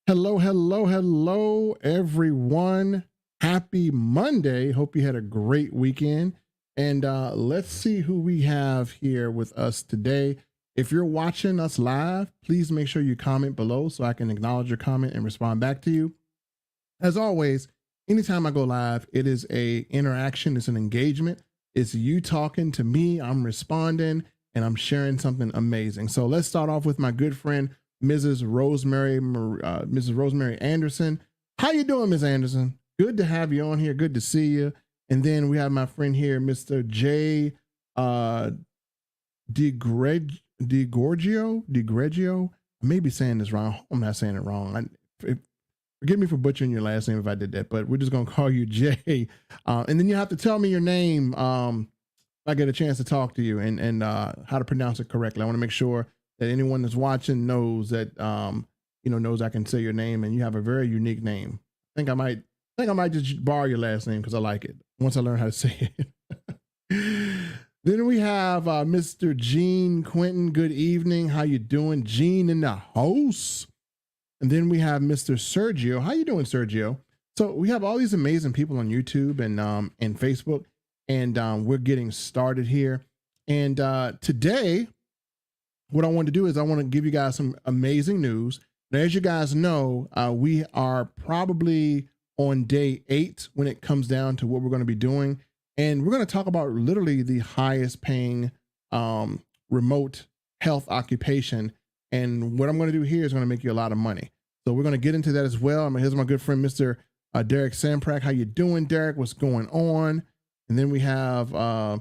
Hello, hello, hello, everyone. Happy Monday. Hope you had a great weekend. And let's see who we have here with us today. If you're watching us live, please make sure you comment below so I can acknowledge your comment and respond back to you. As always, anytime I go live, it is a interaction, it's an engagement. It's you talking to me, I'm responding, and I'm sharing something amazing. So let's start off with my good friend, Mrs. Rosemary Anderson. How you doing, Ms. Anderson? Good to have you on here. Good to see you. And then we have my friend here, Mr. Jay DeGorgio. I may be saying this wrong. I'm not saying it wrong. Forgive me for butchering your last name if I did that, but we're just going to call you Jay. And then you have to tell me your name if I get a chance to talk to you and how to pronounce it correctly. I want to make sure that anyone that's watching knows that knows I can say your name, and you have a very unique name. I might just borrow your last name because I like it once I learn how to say it. Then we have Mr. Gene Quentin. Good evening. How you doing? Gene in the house. And then we have Mr. Sergio. How you doing, Sergio? So we have all these amazing people on YouTube and Facebook, and we're getting started here. And today, what I want to do is I want to give you guys some amazing news. Now, as you guys know, we are probably on day 8 when it comes down to what we're going to be doing. And we're going to talk about literally the highest paying remote health occupation. And what I'm going to do here is going to make you a lot of money. So we're going to get into that as well. Here's my good friend, Mr. Derek Samprak. How you doing, Derek? What's going on? And then we have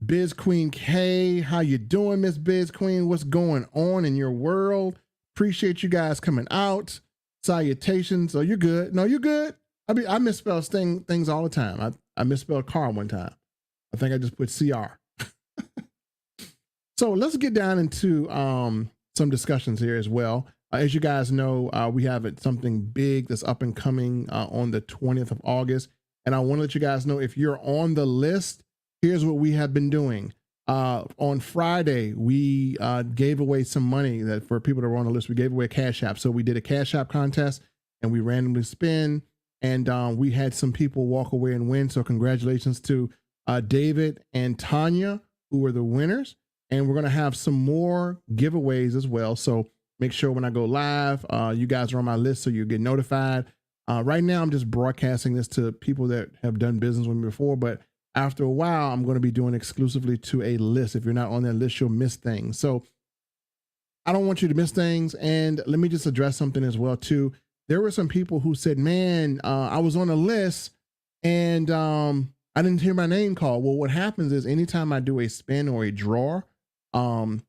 Biz Queen K. How you doing, Miss Biz Queen? What's going on in your world? Appreciate you guys coming out. Salutations. Oh, you're good. No, you're good. I misspell things all the time. I misspelled car one time. I think I just put CR. So let's get down into some discussions here as well. As you guys know, we have something big that's up and coming on the 20th of August. And I want to let you guys know, if you're on the list, here's what we have been doing. On Friday, we gave away some money that for people that were on the list. We gave away a Cash App. So we did a Cash App contest and we randomly spin. And we had some people walk away and win. So congratulations to David and Tanya, who were the winners. And we're going to have some more giveaways as well. So make sure when I go live, you guys are on my list so you get notified. Right now, I'm just broadcasting this to people that have done business with me before. But after a while, I'm going to be doing exclusively to a list. If you're not on that list, you'll miss things. So I don't want you to miss things. And let me just address something as well, too. There were some people who said, man, I was on a list and I didn't hear my name called. Well, what happens is anytime I do a spin or a draw, if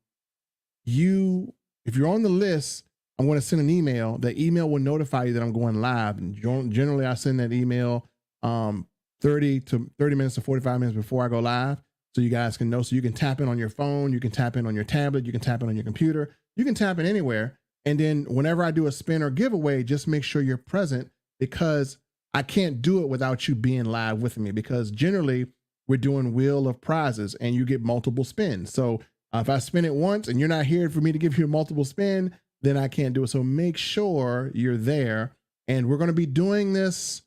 you're on the list, I'm going to send an email. The email will notify you that I'm going live. And generally, I send that email 30 minutes to 45 minutes before I go live, so you guys can know. So you can tap in on your phone, you can tap in on your tablet, you can tap in on your computer, you can tap in anywhere. And then whenever I do a spin or giveaway, just make sure you're present, because I can't do it without you being live with me, because generally we're doing Wheel of Prizes and you get multiple spins. So if I spin it once and you're not here for me to give you a multiple spin, then I can't do it. So make sure you're there. And we're going to be doing this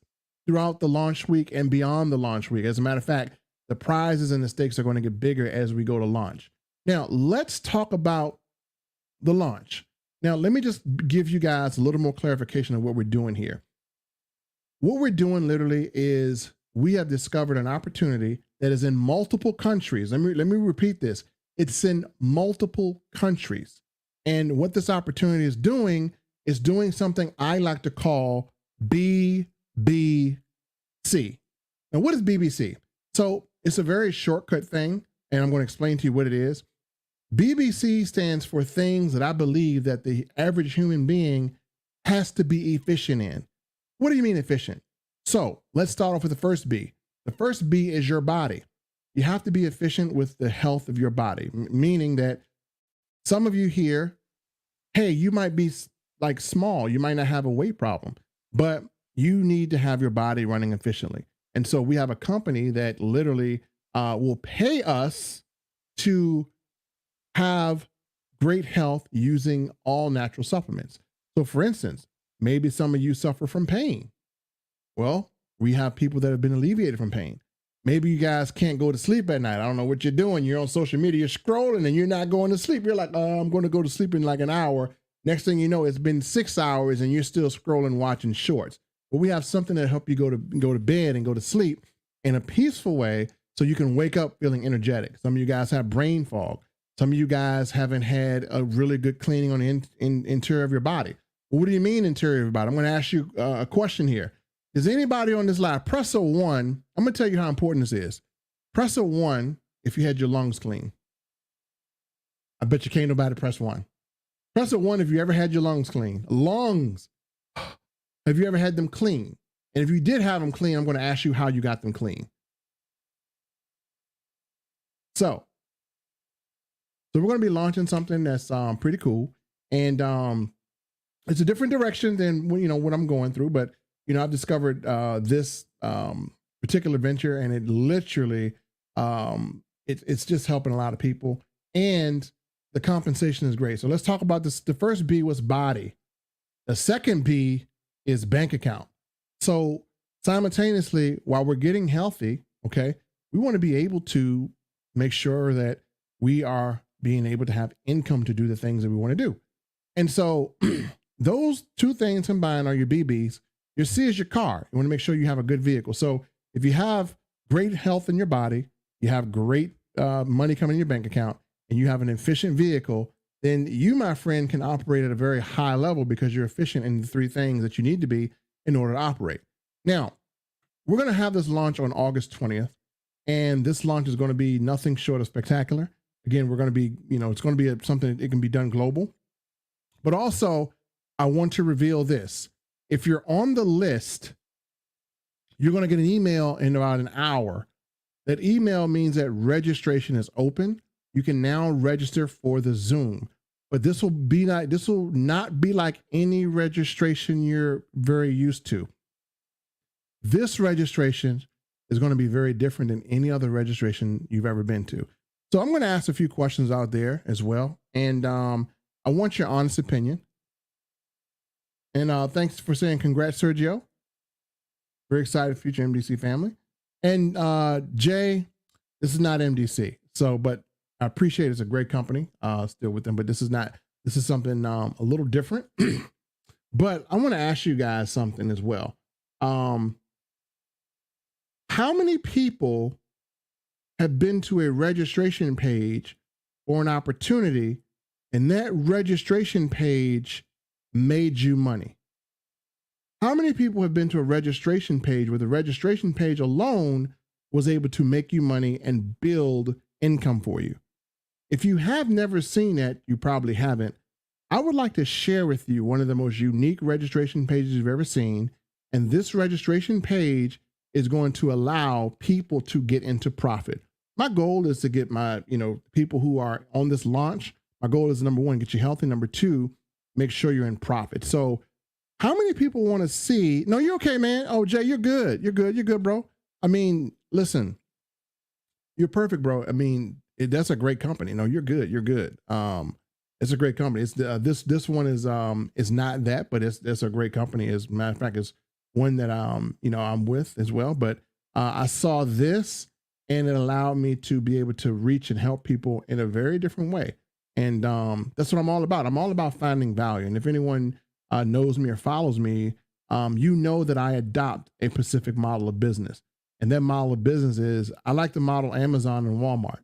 throughout the launch week and beyond the launch week. As a matter of fact, the prizes and the stakes are going to get bigger as we go to launch. Now, let's talk about the launch. Now, let me just give you guys a little more clarification of what we're doing here. What we're doing literally is we have discovered an opportunity that is in multiple countries. Let me repeat this. It's in multiple countries. And what this opportunity is doing something I like to call BBC. Now, what is BBC? So it's a very shortcut thing, and I'm going to explain to you what it is. BBC stands for things that I believe that the average human being has to be efficient in. What do you mean efficient? So let's start off with the first B. The first B is your body. You have to be efficient with the health of your body, meaning that some of you here, hey, you might be like small, you might not have a weight problem, but you need to have your body running efficiently. And so we have a company that literally will pay us to have great health using all natural supplements. So for instance, Maybe some of you suffer from pain. Well, we have people that have been alleviated from pain. Maybe you guys can't go to sleep at night. I don't know what you're doing. You're on social media, you're scrolling, and you're not going to sleep. You're like, oh, I'm going to go to sleep in like an hour. Next thing you know, it's been 6 hours and you're still scrolling, watching shorts. But we have something that help you go to bed and go to sleep in a peaceful way so you can wake up feeling energetic. Some of you guys have brain fog. Some of you guys haven't had a really good cleaning on the interior of your body. Well, what do you mean interior of your body? I'm going to ask you a question here. Is anybody on this live? Press a 1. I'm going to tell you how important this is. Press a 1 if you had your lungs clean. I bet you can't nobody press 1. Press a 1 if you ever had your lungs clean. Lungs. Have you ever had them clean? And if you did have them clean, I'm going to ask you how you got them clean. So we're going to be launching something that's pretty cool. And it's a different direction than what I'm going through, but I've discovered this particular venture, and it literally it's just helping a lot of people, and the compensation is great. So let's talk about this. The first B was body. The second B is bank account. So simultaneously, while we're getting healthy, okay, we want to be able to make sure that we are being able to have income to do the things that we want to do. And so those two things combined are your BBs. Your C is your car. You want to make sure you have a good vehicle. So if you have great health in your body, you have great money coming in your bank account, and you have an efficient vehicle, then you, my friend, can operate at a very high level because you're efficient in the 3 things that you need to be in order to operate. Now, we're going to have this launch on August 20th, and this launch is going to be nothing short of spectacular. Again, we're going to be, it's going to be something that it can be done global. But also, I want to reveal this. If you're on the list, you're going to get an email in about an hour. That email means that registration is open. You can now register for the Zoom, but this will not be like any registration you're very used to. This registration is going to be very different than any other registration you've ever been to. So I'm going to ask a few questions out there as well. And I want your honest opinion. And thanks for saying congrats, Sergio. Very excited future MDC family. And Jay, this is not MDC. So, but I appreciate it's a great company still with them, but this is something a little different. But I want to ask you guys something as well. How many people have been to a registration page or an opportunity, and that registration page made you money? How many people have been to a registration page where the registration page alone was able to make you money and build income for you? If you have never seen that, you probably haven't. I would like to share with you one of the most unique registration pages you've ever seen. And this registration page is going to allow people to get into profit. My goal is to get my, people who are on this launch. My goal is, number 1, get you healthy. Number 2, make sure you're in profit. So how many people want to see? No, you're okay, man. Oh, Jay, you're good. You're good, bro. I mean, listen, you're perfect, bro. I mean, that's a great company. No, you're good. You're good. It's a great company. It's this one is not that, but it's a great company. As a matter of fact, it's one that I'm with as well. But I saw this, and it allowed me to be able to reach and help people in a very different way. And that's what I'm all about. I'm all about finding value. And if anyone knows me or follows me, you know that I adopt a specific model of business. And that model of business is, I like to model Amazon and Walmart.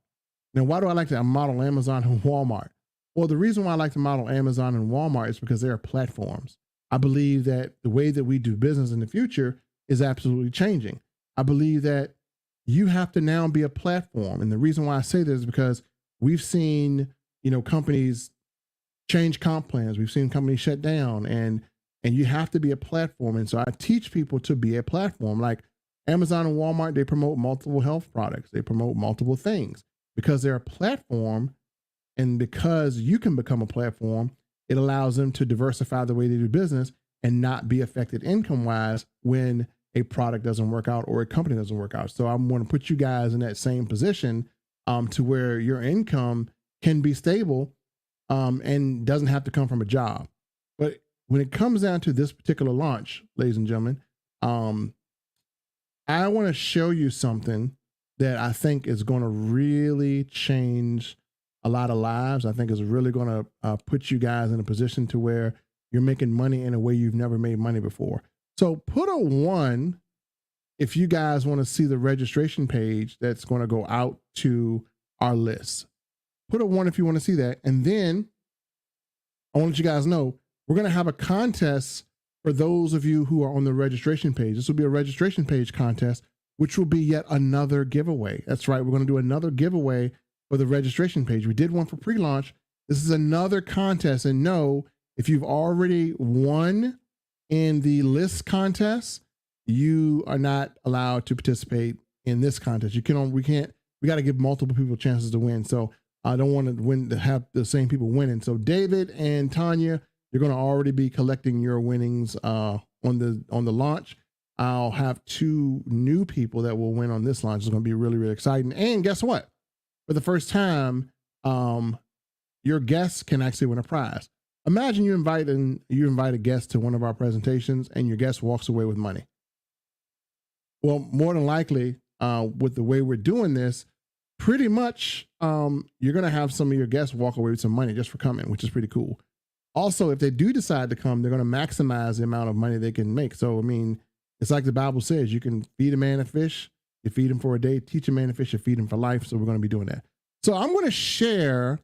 Now, why do I like to model Amazon and Walmart? Well, the reason why I like to model Amazon and Walmart is because they're platforms. I believe that the way that we do business in the future is absolutely changing. I believe that you have to now be a platform. And the reason why I say this is because we've seen, companies change comp plans. We've seen companies shut down, and you have to be a platform. And so I teach people to be a platform. Like Amazon and Walmart, they promote multiple health products. They promote multiple things because they're a platform. And because you can become a platform, it allows them to diversify the way they do business and not be affected income-wise when a product doesn't work out or a company doesn't work out. So I'm going to put you guys in that same position to where your income can be stable and doesn't have to come from a job. But when it comes down to this particular launch, ladies and gentlemen, I want to show you something that I think is going to really change a lot of lives. I think is really going to put you guys in a position to where you're making money in a way you've never made money before. So put a 1 if you guys want to see the registration page that's going to go out to our list. Put a 1 if you want to see that. And then I want to let you guys know we're going to have a contest for those of you who are on the registration page. This will be a registration page contest, which will be yet another giveaway. That's right. We're going to do another giveaway for the registration page. We did one for pre-launch. This is another contest. And no, if you've already won in the list contest, you are not allowed to participate in this contest. We got to give multiple people chances to win. So I don't want to have the same people winning. So David and Tanya, you're going to already be collecting your winnings on the launch. I'll have 2 new people that will win on this launch. It's going to be really, really exciting. And guess what? For the first time, your guests can actually win a prize. Imagine you invite a guest to one of our presentations and your guest walks away with money. Well, more than likely, with the way we're doing this, pretty much you're going to have some of your guests walk away with some money just for coming, which is pretty cool. Also, if they do decide to come, they're going to maximize the amount of money they can make. So, I mean, it's like the Bible says, you can feed a man a fish, you feed him for a day, teach a man a fish, you feed him for life. So we're going to be doing that. So I'm going to share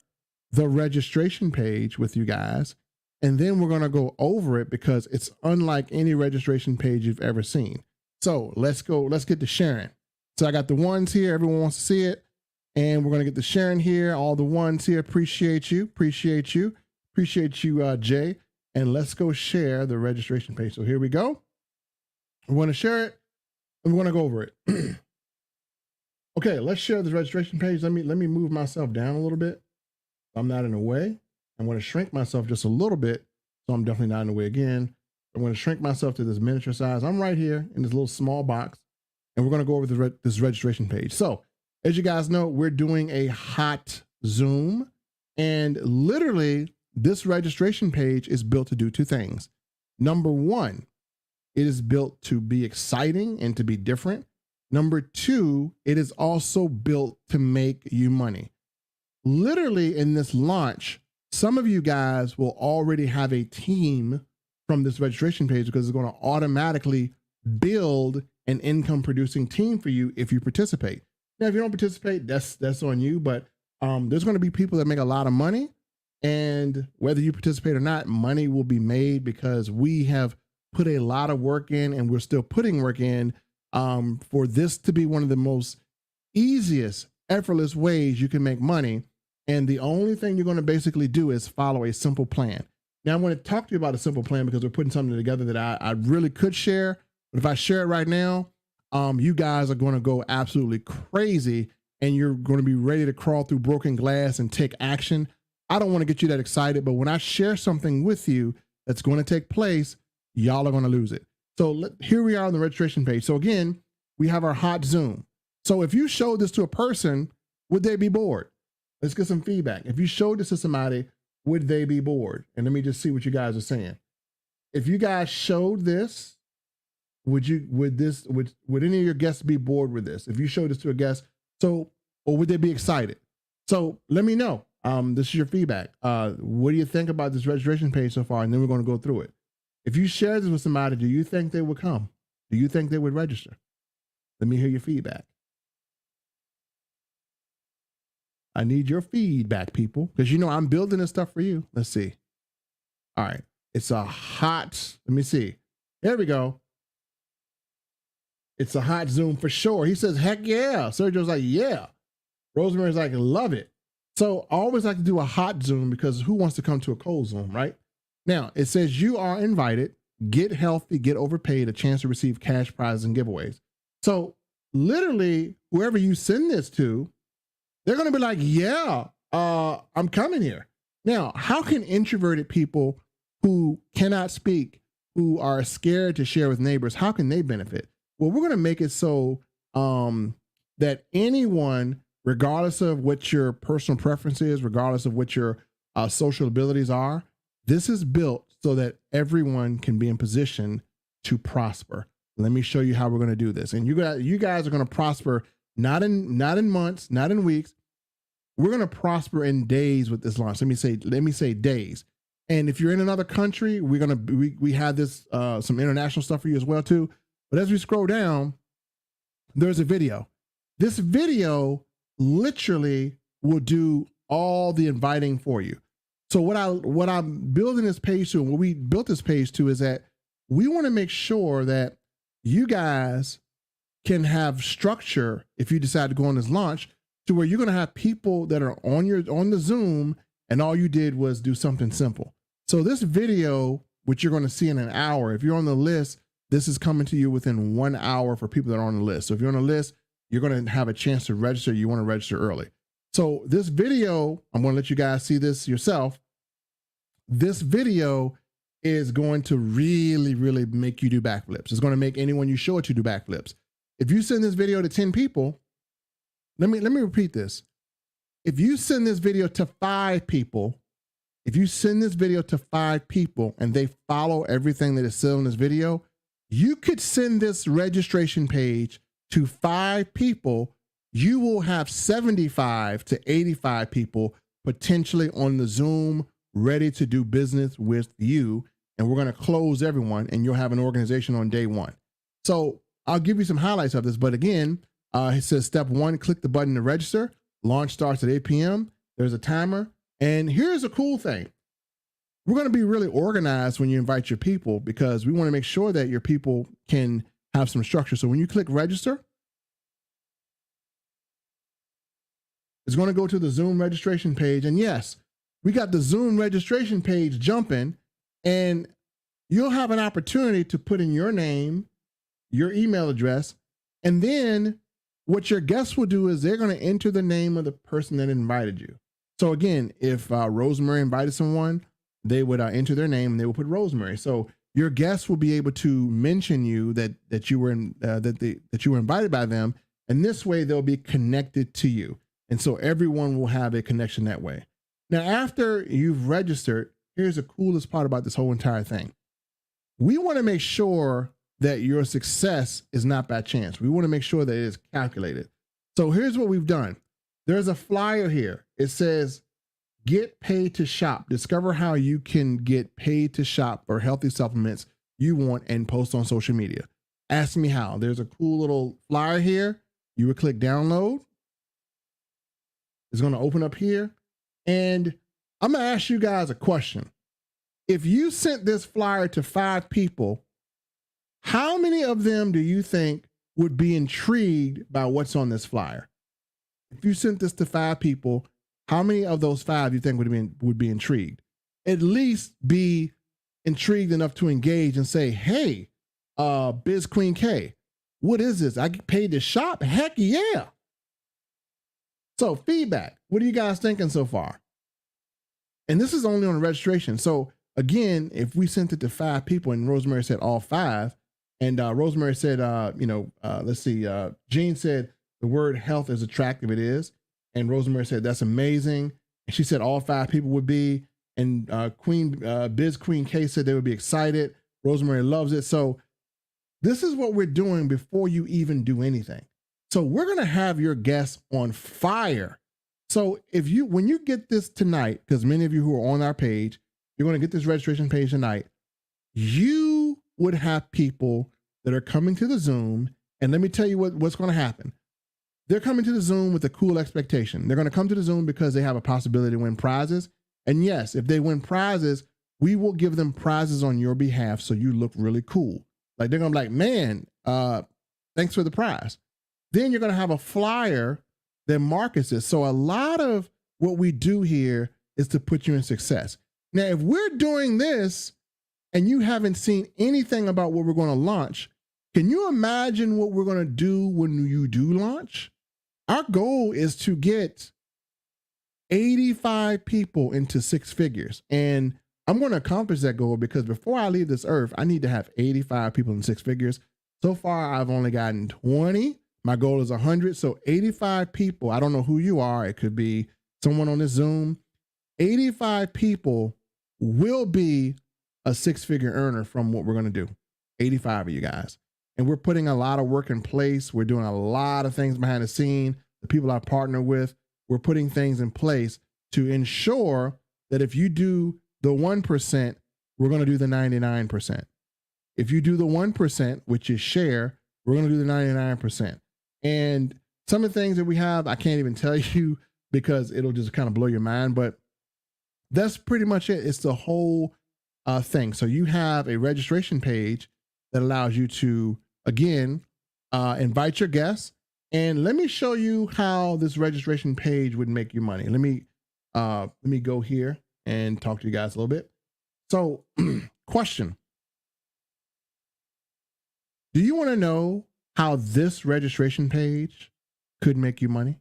the registration page with you guys, and then we're going to go over it because it's unlike any registration page you've ever seen. So let's get to sharing. So I got the 1s here. Everyone wants to see it. And we're going to get the sharing here. All the 1s here. Appreciate you. Appreciate you, Jay. And let's go share the registration page. So here we go. We're going to share it and we're going to go over it. Okay, let's share the registration page. Let me move myself down a little bit. I'm not in the way. I'm going to shrink myself just a little bit. So I'm definitely not in the way again. I'm going to shrink myself to this miniature size. I'm right here in this little small box. And we're going to go over this registration page. So as you guys know, we're doing a hot Zoom. And literally, this registration page is built to do 2 things. Number 1, it is built to be exciting and to be different. Number 2, it is also built to make you money. Literally in this launch, some of you guys will already have a team from this registration page because it's going to automatically build an income producing team for you if you participate. Now, if you don't participate, that's on you, but there's going to be people that make a lot of money, and whether you participate or not, money will be made because we have put a lot of work in and we're still putting work in for this to be one of the most easiest, effortless ways you can make money. And the only thing you're going to basically do is follow a simple plan. Now, I'm going to talk to you about a simple plan because we're putting something together that I really could share. But if I share it right now, you guys are going to go absolutely crazy and you're going to be ready to crawl through broken glass and take action. I don't want to get you that excited, but when I share something with you that's going to take place, y'all are going to lose it. So here we are on the registration page. So again, we have our hot Zoom. So if you showed this to a person, would they be bored? Let's get some feedback. If you showed this to somebody, would they be bored? And let me just see what you guys are saying. If you guys showed this, would any of your guests be bored with this? If you showed this to a guest, or would they be excited? So let me know. This is your feedback. What do you think about this registration page so far? And then we're going to go through it. If you share this with somebody, do you think they would come? Do you think they would register? Let me hear your feedback. I need your feedback, people, because you know I'm building this stuff for you. Let's see. All right. It's a hot, let me see. There we go. It's a hot Zoom for sure. He says, heck yeah. Sergio's like, yeah. Rosemary's like, love it. So I always like to do a hot Zoom because who wants to come to a cold Zoom, right? Now, it says you are invited, get healthy, get overpaid, a chance to receive cash prizes and giveaways. So literally, whoever you send this to, they're going to be like, yeah, I'm coming here. Now, how can introverted people who cannot speak, who are scared to share with neighbors, how can they benefit? Well, we're going to make it so that anyone, regardless of what your personal preference is, regardless of what your social abilities are, this is built so that everyone can be in position to prosper. Let me show you how we're going to do this. And you guys are going to prosper not in months, not in weeks. We're going to prosper in days with this launch. Let me say days. And if you're in another country, we have this some international stuff for you as well too. But as we scroll down, there's a video. This video literally will do all the inviting for you. So what I'm building this page to, and what we built this page to, is that we want to make sure that you guys can have structure if you decide to go on this launch, to where you're going to have people that are on the Zoom, and all you did was do something simple. So this video, which you're going to see in an hour, if you're on the list, this is coming to you within 1 hour for people that are on the list. So if you're on the list, you're going to have a chance to register. You want to register early. So this video, I'm going to let you guys see this yourself. This video is going to really, really make you do backflips. It's going to make anyone you show it to do backflips. If you send this video to 10 people, let me repeat this. If you send this video to 5 people, and they follow everything that is said in this video, you could send this registration page to 5 people. You will have 75 to 85 people potentially on the Zoom ready to do business with you. And we're going to close everyone, and you'll have an organization on day 1. So I'll give you some highlights of this. But again, it says step 1, click the button to register. Launch starts at 8 p.m. There's a timer. And here's a cool thing. We're going to be really organized when you invite your people, because we want to make sure that your people can have some structure. So when you click register, it's going to go to the Zoom registration page. And yes, we got the Zoom registration page jumping, and you'll have an opportunity to put in your name, your email address, and then what your guests will do is they're going to enter the name of the person that invited you. So again, if Rosemary invited someone, they would enter their name and they will put Rosemary. So your guests will be able to mention you that you were invited by them, and this way they'll be connected to you. And so everyone will have a connection that way. Now, after you've registered, here's the coolest part about this whole entire thing. We want to make sure that your success is not by chance. We want to make sure that it is calculated. So here's what we've done. There's a flyer here. It says, get paid to shop. Discover how you can get paid to shop for healthy supplements you want and post on social media. Ask me how. There's a cool little flyer here. You would click download. It's going to open up here. And I'm going to ask you guys a question. If you sent this flyer to 5 people, how many of them do you think would be intrigued by what's on this flyer? If you sent this to 5 people, how many of those 5 you think would be intrigued? At least be intrigued enough to engage and say, hey, Biz Queen K, what is this? I get paid to shop? Heck yeah. So feedback. What are you guys thinking so far? And this is only on registration. So again, if we sent it to 5 people and Rosemary said all 5, and Rosemary said, let's see, Jean said the word health is attractive. It is. And Rosemary said, that's amazing. And she said all 5 people would be. And Biz Queen K said they would be excited. Rosemary loves it. So this is what we're doing before you even do anything. So we're going to have your guests on fire. So when you get this tonight, because many of you who are on our page, you're going to get this registration page tonight, you would have people that are coming to the Zoom. And let me tell you what's going to happen. They're coming to the Zoom with a cool expectation. They're going to come to the Zoom because they have a possibility to win prizes. And yes, if they win prizes, we will give them prizes on your behalf so you look really cool. Like they're going to be like, man, thanks for the prize. Then you're going to have a flyer that markets it. So a lot of what we do here is to put you in success. Now, if we're doing this and you haven't seen anything about what we're going to launch, can you imagine what we're going to do when you do launch? Our goal is to get 85 people into 6 figures. And I'm going to accomplish that goal because before I leave this earth, I need to have 85 people in 6 figures. So far, I've only gotten 20. My goal is 100. So 85 people. I don't know who you are. It could be someone on this Zoom. 85 people will be a six-figure earner from what we're going to do. 85 of you guys. And we're putting a lot of work in place. We're doing a lot of things behind the scene. The people I partner with, we're putting things in place to ensure that if you do the 1%, we're going to do the 99%. If you do the 1%, which is share, we're going to do the 99%. And some of the things that we have, I can't even tell you because it'll just kind of blow your mind, but that's pretty much it. It's the whole thing. So you have a registration page that allows you to, again, invite your guests. And let me show you how this registration page would make you money. Let me go here and talk to you guys a little bit. So question, do you want to know how this registration page could make you money?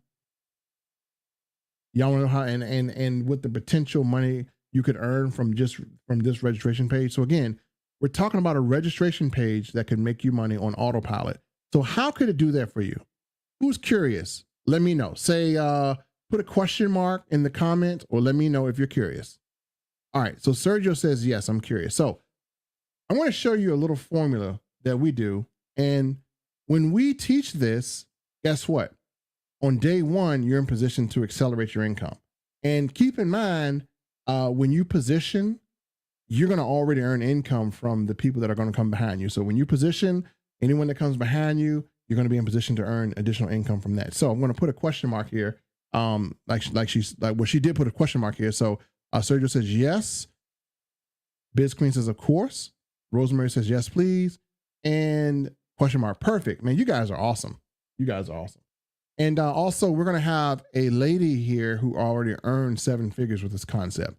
Y'all want to know how, and what the potential money you could earn from this registration page? So again, we're talking about a registration page that could make you money on autopilot. So how could it do that for you? Who's curious? Let me know. Say, put a question mark in the comments, or let me know if you're curious. All right. So Sergio says, yes, I'm curious. So I want to show you a little formula that we do. And when we teach this, guess what? On day one, you're in position to accelerate your income. And keep in mind, when you position, you're going to already earn income from the people that are going to come behind you. So when you position, anyone that comes behind you, you're going to be in position to earn additional income from that. So I'm going to put a question mark here. She did put a question mark here. So Sergio says, yes. Biz Queen says, of course. Rosemary says, yes, please. And question mark, perfect. Man, you guys are awesome. You guys are awesome. And also, we're going to have a lady here who already earned 7 figures with this concept.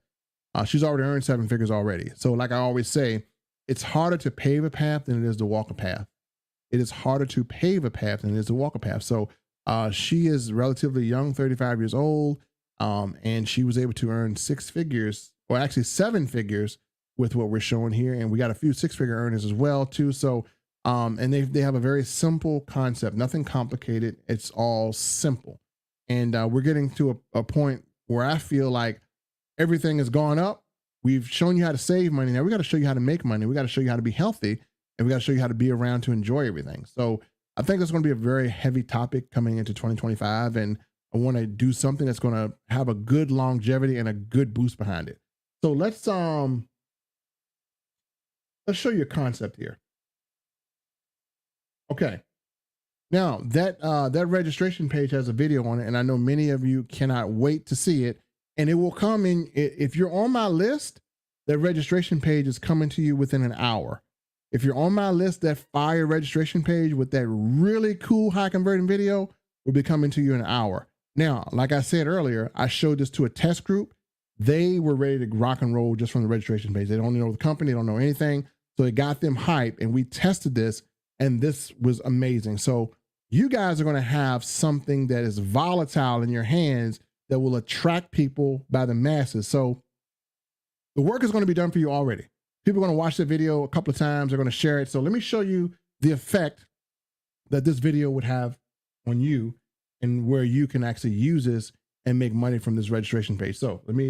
She's already earned 7 figures already. So like I always say, it's harder to pave a path than it is to walk a path. It is harder to pave a path than it is to walk a path. So she is relatively young, 35 years old, and she was able to earn 6 figures, or actually 7 figures with what we're showing here. And we got a few 6-figure earners as well too. So and they have a very simple concept, nothing complicated. It's all simple. And we're getting to a point where I feel like everything has gone up. We've shown you how to save money. Now we got to show you how to make money. We got to show you how to be healthy, and we got to show you how to be around to enjoy everything. So I think that's going to be a very heavy topic coming into 2025. And I want to do something that's going to have a good longevity and a good boost behind it. So let's show you a concept here. Okay. Now that registration page has a video on it, and I know many of you cannot wait to see it. And it will come in, if you're on my list, that registration page is coming to you within an hour. If you're on my list, that fire registration page with that really cool high converting video will be coming to you in an hour. Now, like I said earlier, I showed this to a test group. They were ready to rock and roll just from the registration page. They don't know the company, they don't know anything. So it got them hype, and we tested this, and this was amazing. So you guys are going to have something that is volatile in your hands that will attract people by the masses. So the work is going to be done for you already. People are going to watch the video a couple of times. They're going to share it. So let me show you the effect that this video would have on you and where you can actually use this and make money from this registration page. So let me,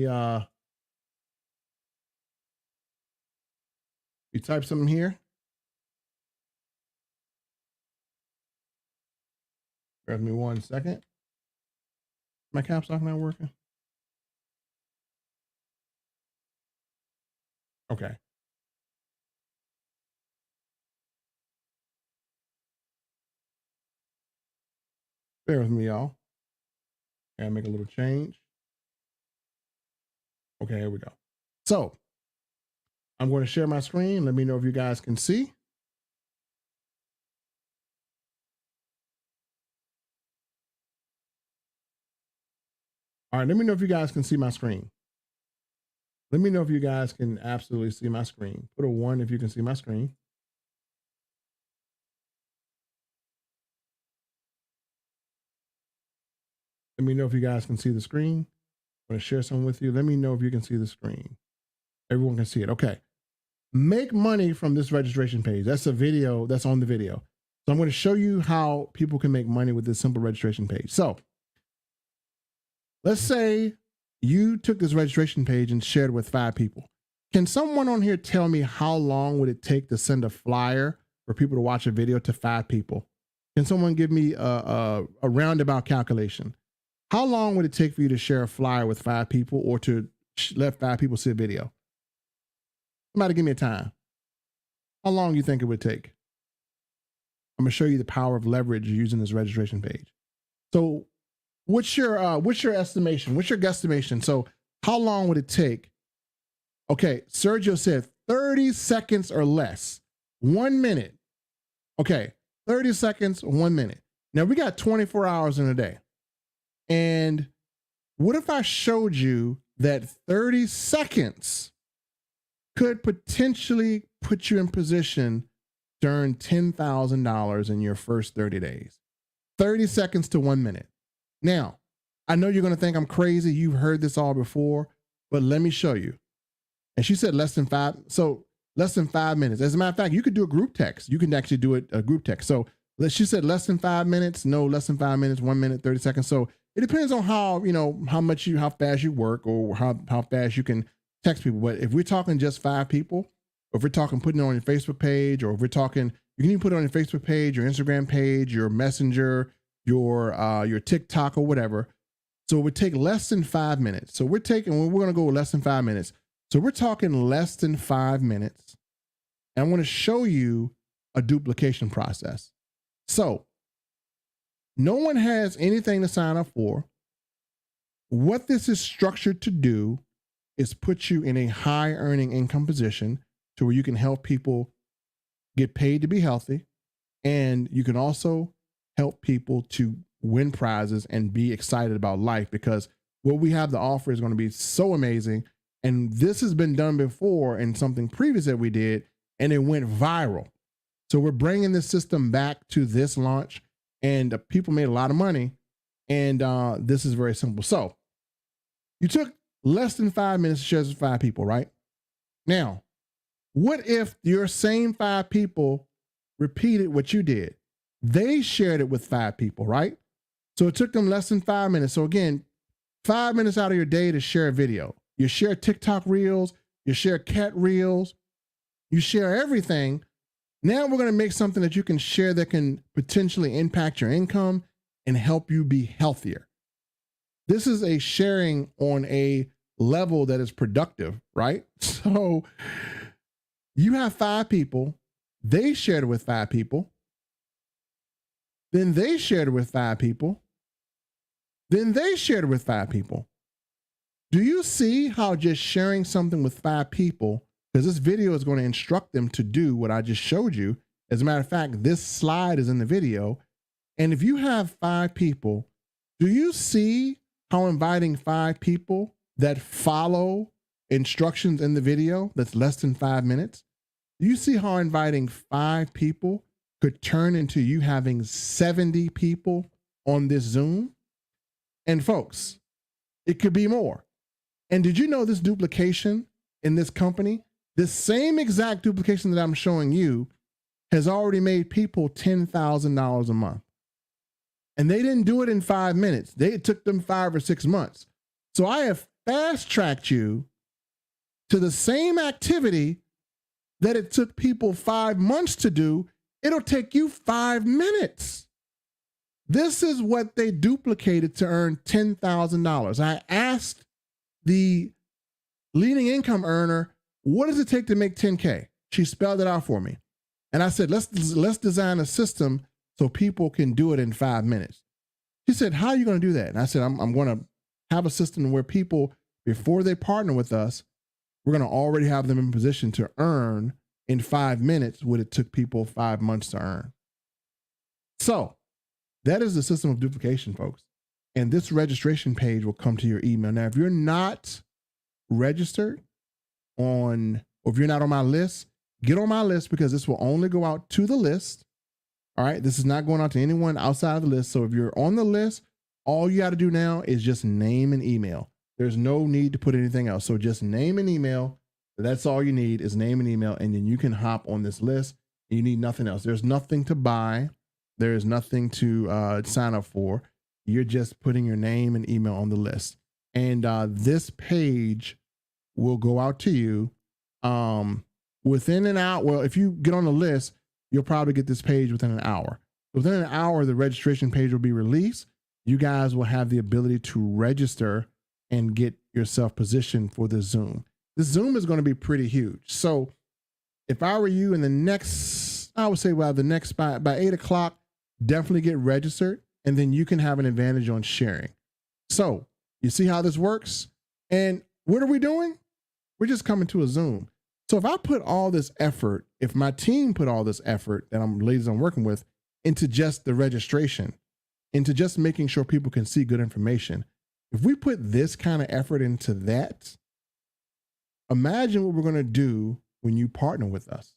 you type something here. Bear with me 1 second. My caps lock not working? Okay. Bear with me, y'all. And make a little change. Okay, here we go. So I'm going to share my screen. Let me know if you guys can see. All right, let me know if you guys can see my screen. Let me know if you guys can absolutely see my screen. Put a 1 if you can see my screen. Let me know if you guys can see the screen. I'm going to share something with you. Let me know if you can see the screen. Everyone can see it. Okay. Make money from this registration page. That's a video that's on the video. So I'm going to show you how people can make money with this simple registration page. So let's say you took this registration page and shared it with 5 people. Can someone on here tell me how long would it take to send a flyer for people to watch a video to 5 people? Can someone give me a roundabout calculation? How long would it take for you to share a flyer with 5 people or to let 5 people see a video? Somebody give me a time. How long do you think it would take? I'm gonna show you the power of leverage using this registration page. So what's your estimation? What's your guesstimation? So how long would it take? Okay, Sergio said 30 seconds or less. 1 minute. Okay, 30 seconds, 1 minute. Now we got 24 hours in a day. And what if I showed you that 30 seconds could potentially put you in position to earn $10,000 in your first 30 days? 30 seconds to 1 minute. Now, I know you're going to think I'm crazy. You've heard this all before, but let me show you. And she said less than 5. So less than 5 minutes. As a matter of fact, you could do a group text. You can actually do it a group text. So she said less than 5 minutes. No, less than 5 minutes, 1 minute, 30 seconds. So it depends on how, how fast you work or how fast you can text people. But if we're talking just 5 people, or if we're talking putting it on your Facebook page, or if we're talking, you can even put it on your Facebook page, your Instagram page, your Messenger, your TikTok or whatever. So it would take less than 5 minutes. So we're going to go less than 5 minutes. So we're talking less than 5 minutes. And I want to show you a duplication process. So no one has anything to sign up for. What this is structured to do is put you in a high earning income position to where you can help people get paid to be healthy. And you can also help people to win prizes and be excited about life, because what we have to offer is going to be so amazing. And this has been done before in something previous that we did, and it went viral. So we're bringing this system back to this launch, and people made a lot of money. And this is very simple. So you took less than 5 minutes to share with 5 people, right? Now, what if your same 5 people repeated what you did? They shared it with 5 people, right? So it took them less than 5 minutes. So again, 5 minutes out of your day to share a video. You share TikTok reels, you share cat reels, you share everything. Now we're going to make something that you can share that can potentially impact your income and help you be healthier. This is a sharing on a level that is productive, right? So you have 5 people, they shared it with 5 people, then they shared it with 5 people, then they shared it with 5 people. Do you see how just sharing something with 5 people, because this video is going to instruct them to do what I just showed you. As a matter of fact, this slide is in the video. And if you have 5 people, do you see how inviting 5 people that follow instructions in the video that's less than 5 minutes? Do you see how inviting 5 people could turn into you having 70 people on this Zoom? And folks, it could be more. And did you know this duplication in this company, this same exact duplication that I'm showing you, has already made people $10,000 a month? And they didn't do it in 5 minutes. It took them 5 or 6 months. So I have fast-tracked you to the same activity that it took people 5 months to do. It'll take you 5 minutes. This is what they duplicated to earn $10,000. I asked the leading income earner, what does it take to make 10K? She spelled it out for me. And I said, let's design a system so people can do it in 5 minutes. She said, how are you going to do that? And I said, I'm going to have a system where people, before they partner with us, we're going to already have them in position to earn in 5 minutes what it took people 5 months to earn. So that is the system of duplication, folks. And this registration page will come to your email. Now, if you're not registered on, or if you're not on my list, get on my list, because this will only go out to the list. All right. This is not going out to anyone outside of the list. So if you're on the list, all you got to do now is just name and email. There's no need to put anything else. So just name and email. That's all you need is name and email. And then you can hop on this list. You need nothing else. There's nothing to buy. There is nothing to sign up for. You're just putting your name and email on the list. And this page will go out to you Um, within an hour, well, if you get on the list, you'll probably get this page within an hour. Within an hour, the registration page will be released. You guys will have the ability to register and get yourself positioned for the Zoom. This Zoom is going to be pretty huge. So if I were you in the next, I would say, well, the next by 8 o'clock, definitely get registered, and then you can have an advantage on sharing. So you see how this works? And what are we doing? We're just coming to a Zoom. So if I put all this effort, if my team put all this effort that I'm working with into just the registration, into just making sure people can see good information, if we put this kind of effort into that, imagine what we're going to do when you partner with us.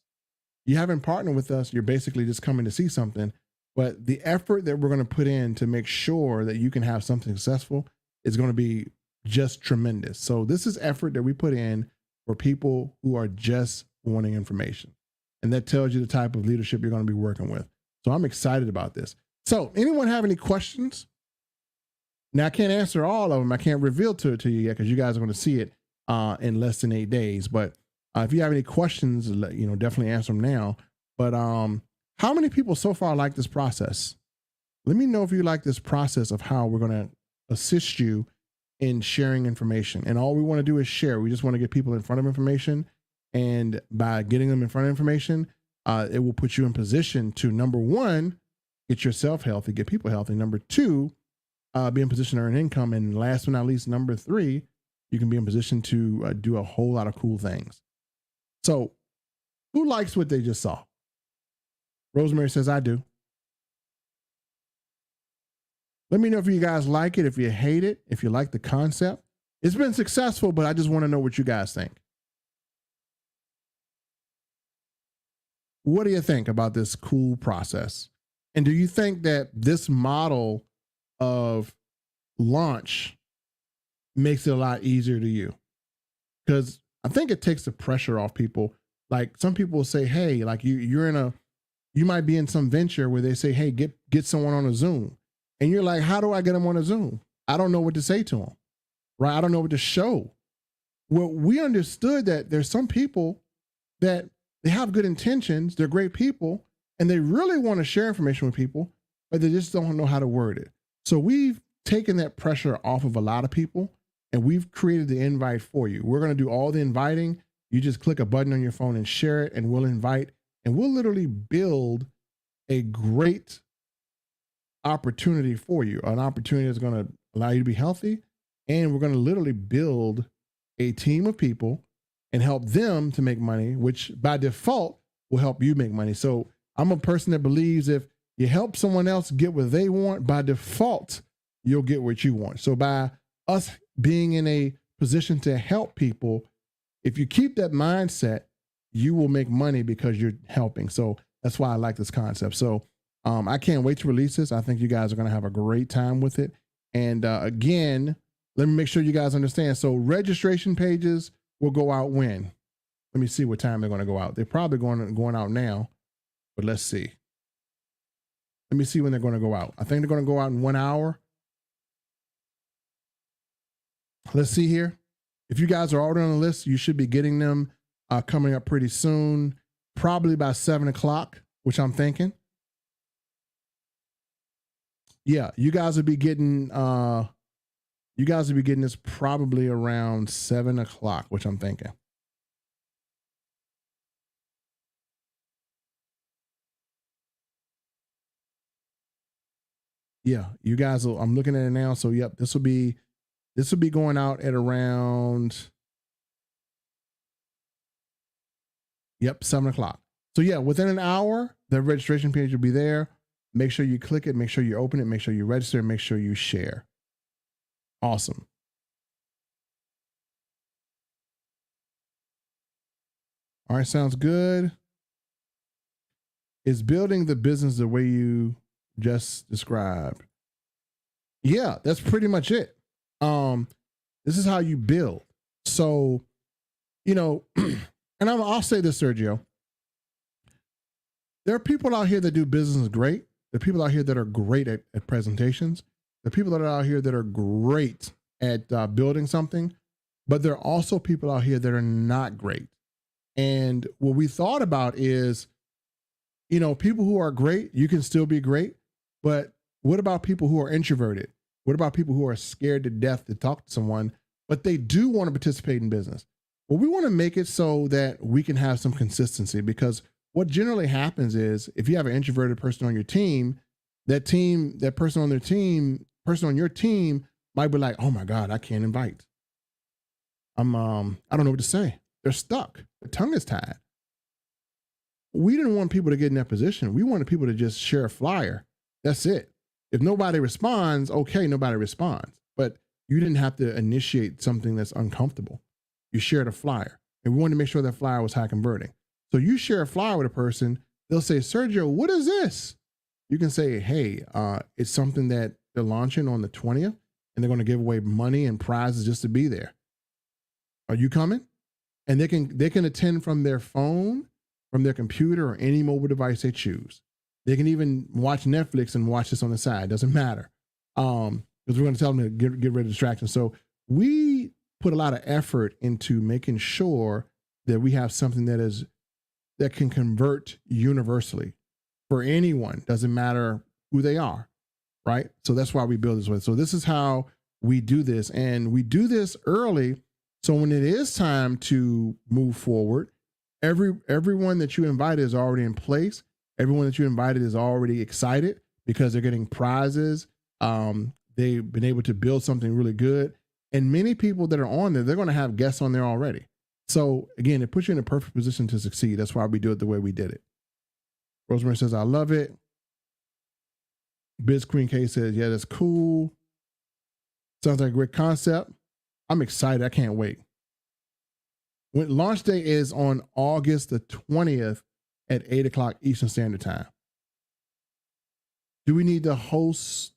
You haven't partnered with us, you're basically just coming to see something, but the effort that we're going to put in to make sure that you can have something successful is going to be just tremendous. So this is effort that we put in for people who are just wanting information. And that tells you the type of leadership you're going to be working with. So I'm excited about this. So anyone have any questions? Now I can't answer all of them. I can't reveal it to you yet because you guys are going to see it in less than 8 days. But if you have any questions, definitely answer them now. But how many people so far like this process? Let me know if you like this process of how we're going to assist you in sharing information. And all we want to do is share. We just want to get people in front of information. And by getting them in front of information, it will put you in position to, number one, get yourself healthy, get people healthy. Number two, be in position to earn income. And last but not least, number three, you can be in position to do a whole lot of cool things. So who likes what they just saw? Rosemary says, I do. Let me know if you guys like it, if you hate it, if you like the concept. It's been successful, but I just want to know what you guys think. What do you think about this cool process? And do you think that this model of launch makes it a lot easier to you? Because I think it takes the pressure off people. Like some people will say, hey, like you might be in some venture where they say, hey, get someone on a Zoom. And you're like, how do I get them on a Zoom? I don't know what to say to them, right? I don't know what to show. Well, we understood that there's some people that they have good intentions, they're great people, and they really want to share information with people, but they just don't know how to word it. So we've taken that pressure off of a lot of people, and we've created the invite for you. We're going to do all the inviting. You just click a button on your phone and share it, and we'll invite, and we'll literally build a great opportunity for you, an opportunity that's going to allow you to be healthy. And we're going to literally build a team of people and help them to make money, which by default will help you make money. So I'm a person that believes if you help someone else get what they want, by default, you'll get what you want. So by us being in a position to help people, if you keep that mindset, you will make money because you're helping. So that's why I like this concept. So I can't wait to release this. I think you guys are going to have a great time with it. And again, let me make sure you guys understand. So registration pages will go out when? Let me see what time they're going to go out. They're probably going out now, but let's see. Let me see when they're going to go out. I think they're going to go out in 1 hour. Let's see here. If you guys are already on the list, you should be getting them coming up pretty soon, probably by 7 o'clock, which I'm thinking. Yeah, you guys will be getting this probably around 7 o'clock, which I'm thinking. Yeah, you guys will, I'm looking at it now. So yep, this will be going out at around, yep, 7 o'clock. So yeah, within an hour, the registration page will be there. Make sure you click it, make sure you open it, make sure you register, make sure you share. Awesome. All right, sounds good. Is building the business the way you just described? Yeah, that's pretty much it. This is how you build. So, and I'll say this, Sergio. There are people out here that do business great. There are people out here that are great at presentations. There are people that are out here that are great at building something. But there are also people out here that are not great. And what we thought about is, people who are great, you can still be great. But what about people who are introverted? What about people who are scared to death to talk to someone, but they do want to participate in business? Well, we want to make it so that we can have some consistency, because what generally happens is if you have an introverted person on your team, that person on their team, person on your team might be like, oh my God, I can't invite. I don't know what to say. They're stuck. The tongue is tied. We didn't want people to get in that position. We wanted people to just share a flyer. That's it. If nobody responds, okay, nobody responds. But you didn't have to initiate something that's uncomfortable. You shared a flyer, and we wanted to make sure that flyer was high converting. So you share a flyer with a person, they'll say, Sergio, what is this? You can say, hey, it's something that they're launching on the 20th, and they're going to give away money and prizes just to be there. Are you coming? And they can attend from their phone, from their computer, or any mobile device they choose. They can even watch Netflix and watch this on the side. Doesn't matter. Because we're going to tell them to get rid of distractions. So we put a lot of effort into making sure that we have something that can convert universally for anyone. Doesn't matter who they are, right? So that's why we build this way. So this is how we do this, and we do this early. So when it is time to move forward, everyone that you invited is already in place. Everyone that you invited is already excited because they're getting prizes. They've been able to build something really good. And many people that are on there, they're going to have guests on there already. So again, it puts you in a perfect position to succeed. That's why we do it the way we did it. Rosemary says, I love it. Biz Queen K says, yeah, that's cool. Sounds like a great concept. I'm excited. I can't wait. When launch day is on August the 20th at 8 o'clock Eastern Standard Time. Do we need to host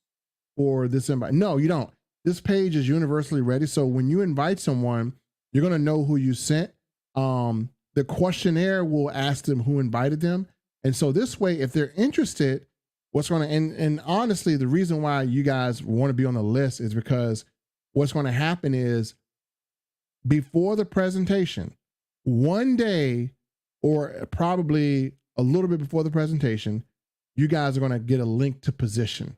for this invite? No, you don't. This page is universally ready. So when you invite someone, you're going to know who you sent. The questionnaire will ask them who invited them. And so this way, if they're interested, and honestly, the reason why you guys want to be on the list is because what's going to happen is before the presentation, one day or probably a little bit before the presentation, you guys are going to get a link to position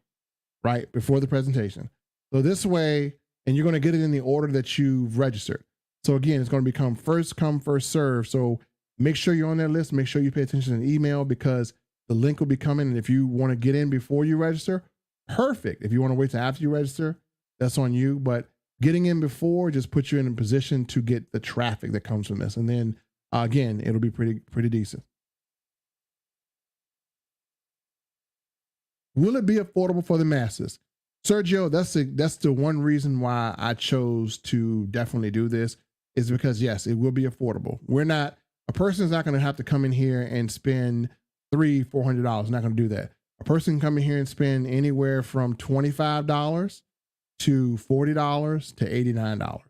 right before the presentation. So this way, and you're going to get it in the order that you've registered. So again, it's going to become first come, first serve. So make sure you're on that list. Make sure you pay attention to the email, because the link will be coming. And if you want to get in before you register, perfect. If you want to wait till after you register, that's on you. But getting in before just puts you in a position to get the traffic that comes from this. And then again, it'll be pretty decent. Will it be affordable for the masses? Sergio, that's the one reason why I chose to definitely do this, is because yes, it will be affordable. A person's not going to have to come in here and spend $300-$400. Not going to do that. A person can come in here and spend anywhere from $25 to $40 to $89.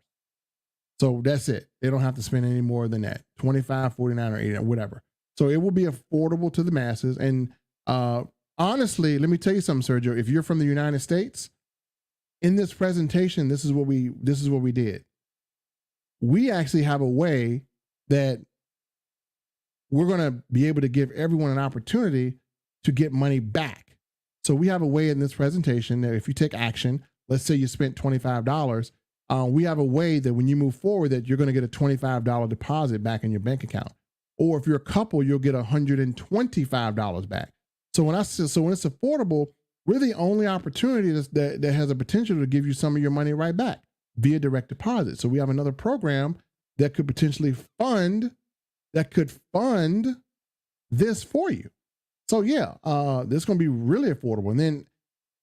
So that's it. They don't have to spend any more than that. $25, $49, or $89, whatever. So it will be affordable to the masses. And honestly, let me tell you something, Sergio. If you're from the United States, in this presentation, this is what we did. We actually have a way that we're going to be able to give everyone an opportunity to get money back. So we have a way in this presentation that if you take action, let's say you spent $25, we have a way that when you move forward that you're going to get a $25 deposit back in your bank account. Or if you're a couple, you'll get $125 back. So when it's affordable, we're the only opportunity that has a potential to give you some of your money right back via direct deposit. So we have another program that could potentially fund this for you. So yeah, this is going to be really affordable. And then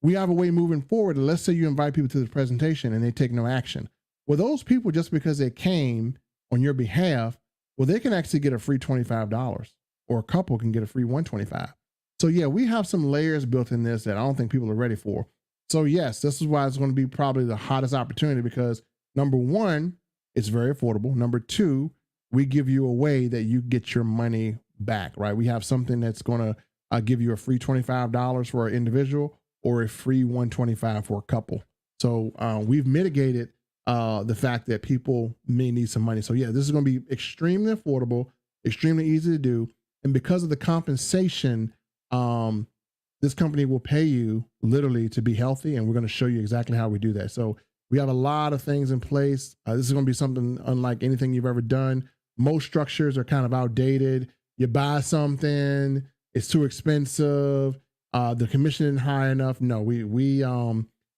we have a way moving forward. Let's say you invite people to the presentation and they take no action. Well, those people, just because they came on your behalf, well, they can actually get a free $25, or a couple can get a free $125. So yeah, we have some layers built in this that I don't think people are ready for. So yes, this is why it's going to be probably the hottest opportunity, because number one, it's very affordable. Number two, we give you a way that you get your money back, right? We have something that's going to give you a free $25 for an individual, or a free $125 for a couple. So we've mitigated the fact that people may need some money. So yeah, this is going to be extremely affordable. extremely easy to do. And because of the compensation, this company will pay you literally to be healthy. And we're going to show you exactly how we do that. So we have a lot of things in place. This is going to be something unlike anything you've ever done. Most structures are kind of outdated. You buy something, it's too expensive. The commission isn't high enough. No, we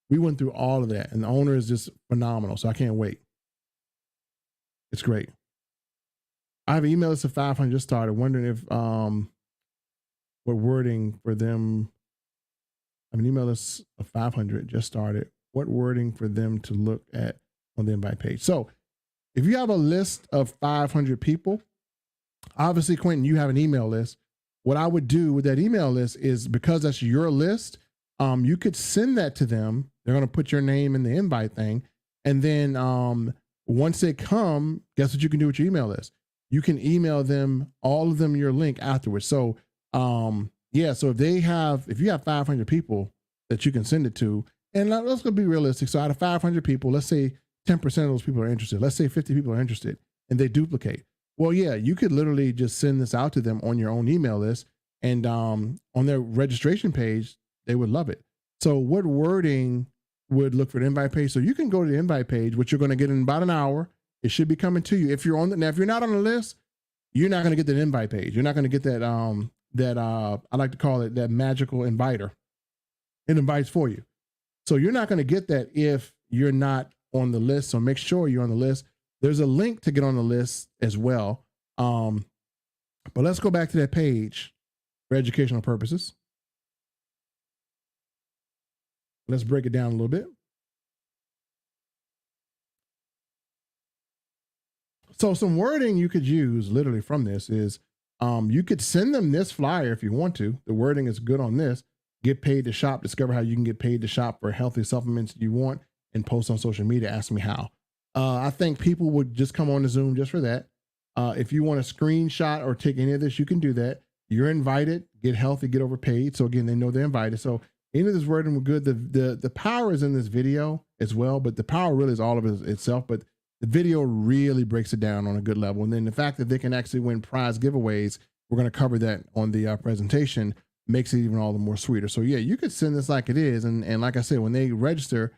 went through all of that, and the owner is just phenomenal. So I can't wait. It's great. I have an email list of 500 just started. Wondering if what wording for them. I have an email list of 500 just started. What wording for them to look at on the invite page? So if you have a list of 500 people, obviously, Quentin, you have an email list. What I would do with that email list is, because that's your list, you could send that to them. They're going to put your name in the invite thing. And then once they come, guess what you can do with your email list? You can email them, all of them, your link afterwards. So yeah, so if you have 500 people that you can send it to, and let's go be realistic. So out of 500 people, let's say 10% of those people are interested. Let's say 50 people are interested and they duplicate. Well, yeah, you could literally just send this out to them on your own email list, and on their registration page, they would love it. So what wording would look for the invite page? So you can go to the invite page, which you're going to get in about an hour. It should be coming to you. If you're on the, now, if you're not on the list, you're not going to get that invite page. You're not going to get that, I like to call it that magical inviter. It invites for you. So you're not going to get that if you're not on the list. So make sure you're on the list. There's a link to get on the list as well. But let's go back to that page for educational purposes. Let's break it down a little bit. So some wording you could use literally from this is, you could send them this flyer if you want to. The wording is good on this. Get paid to shop. Discover how you can get paid to shop for healthy supplements you want, and post on social media. Ask me how. I think people would just come on to Zoom just for that. If you want a screenshot or take any of this, you can do that. You're invited. Get healthy, get overpaid. So again, they know they're invited. So any of this wording were good. The power is in this video as well, but the power really is all of it itself. But the video really breaks it down on a good level. And then the fact that they can actually win prize giveaways, we're going to cover that on the presentation, makes it even all the more sweeter. So yeah, you could send this like it is. And like I said, when they register,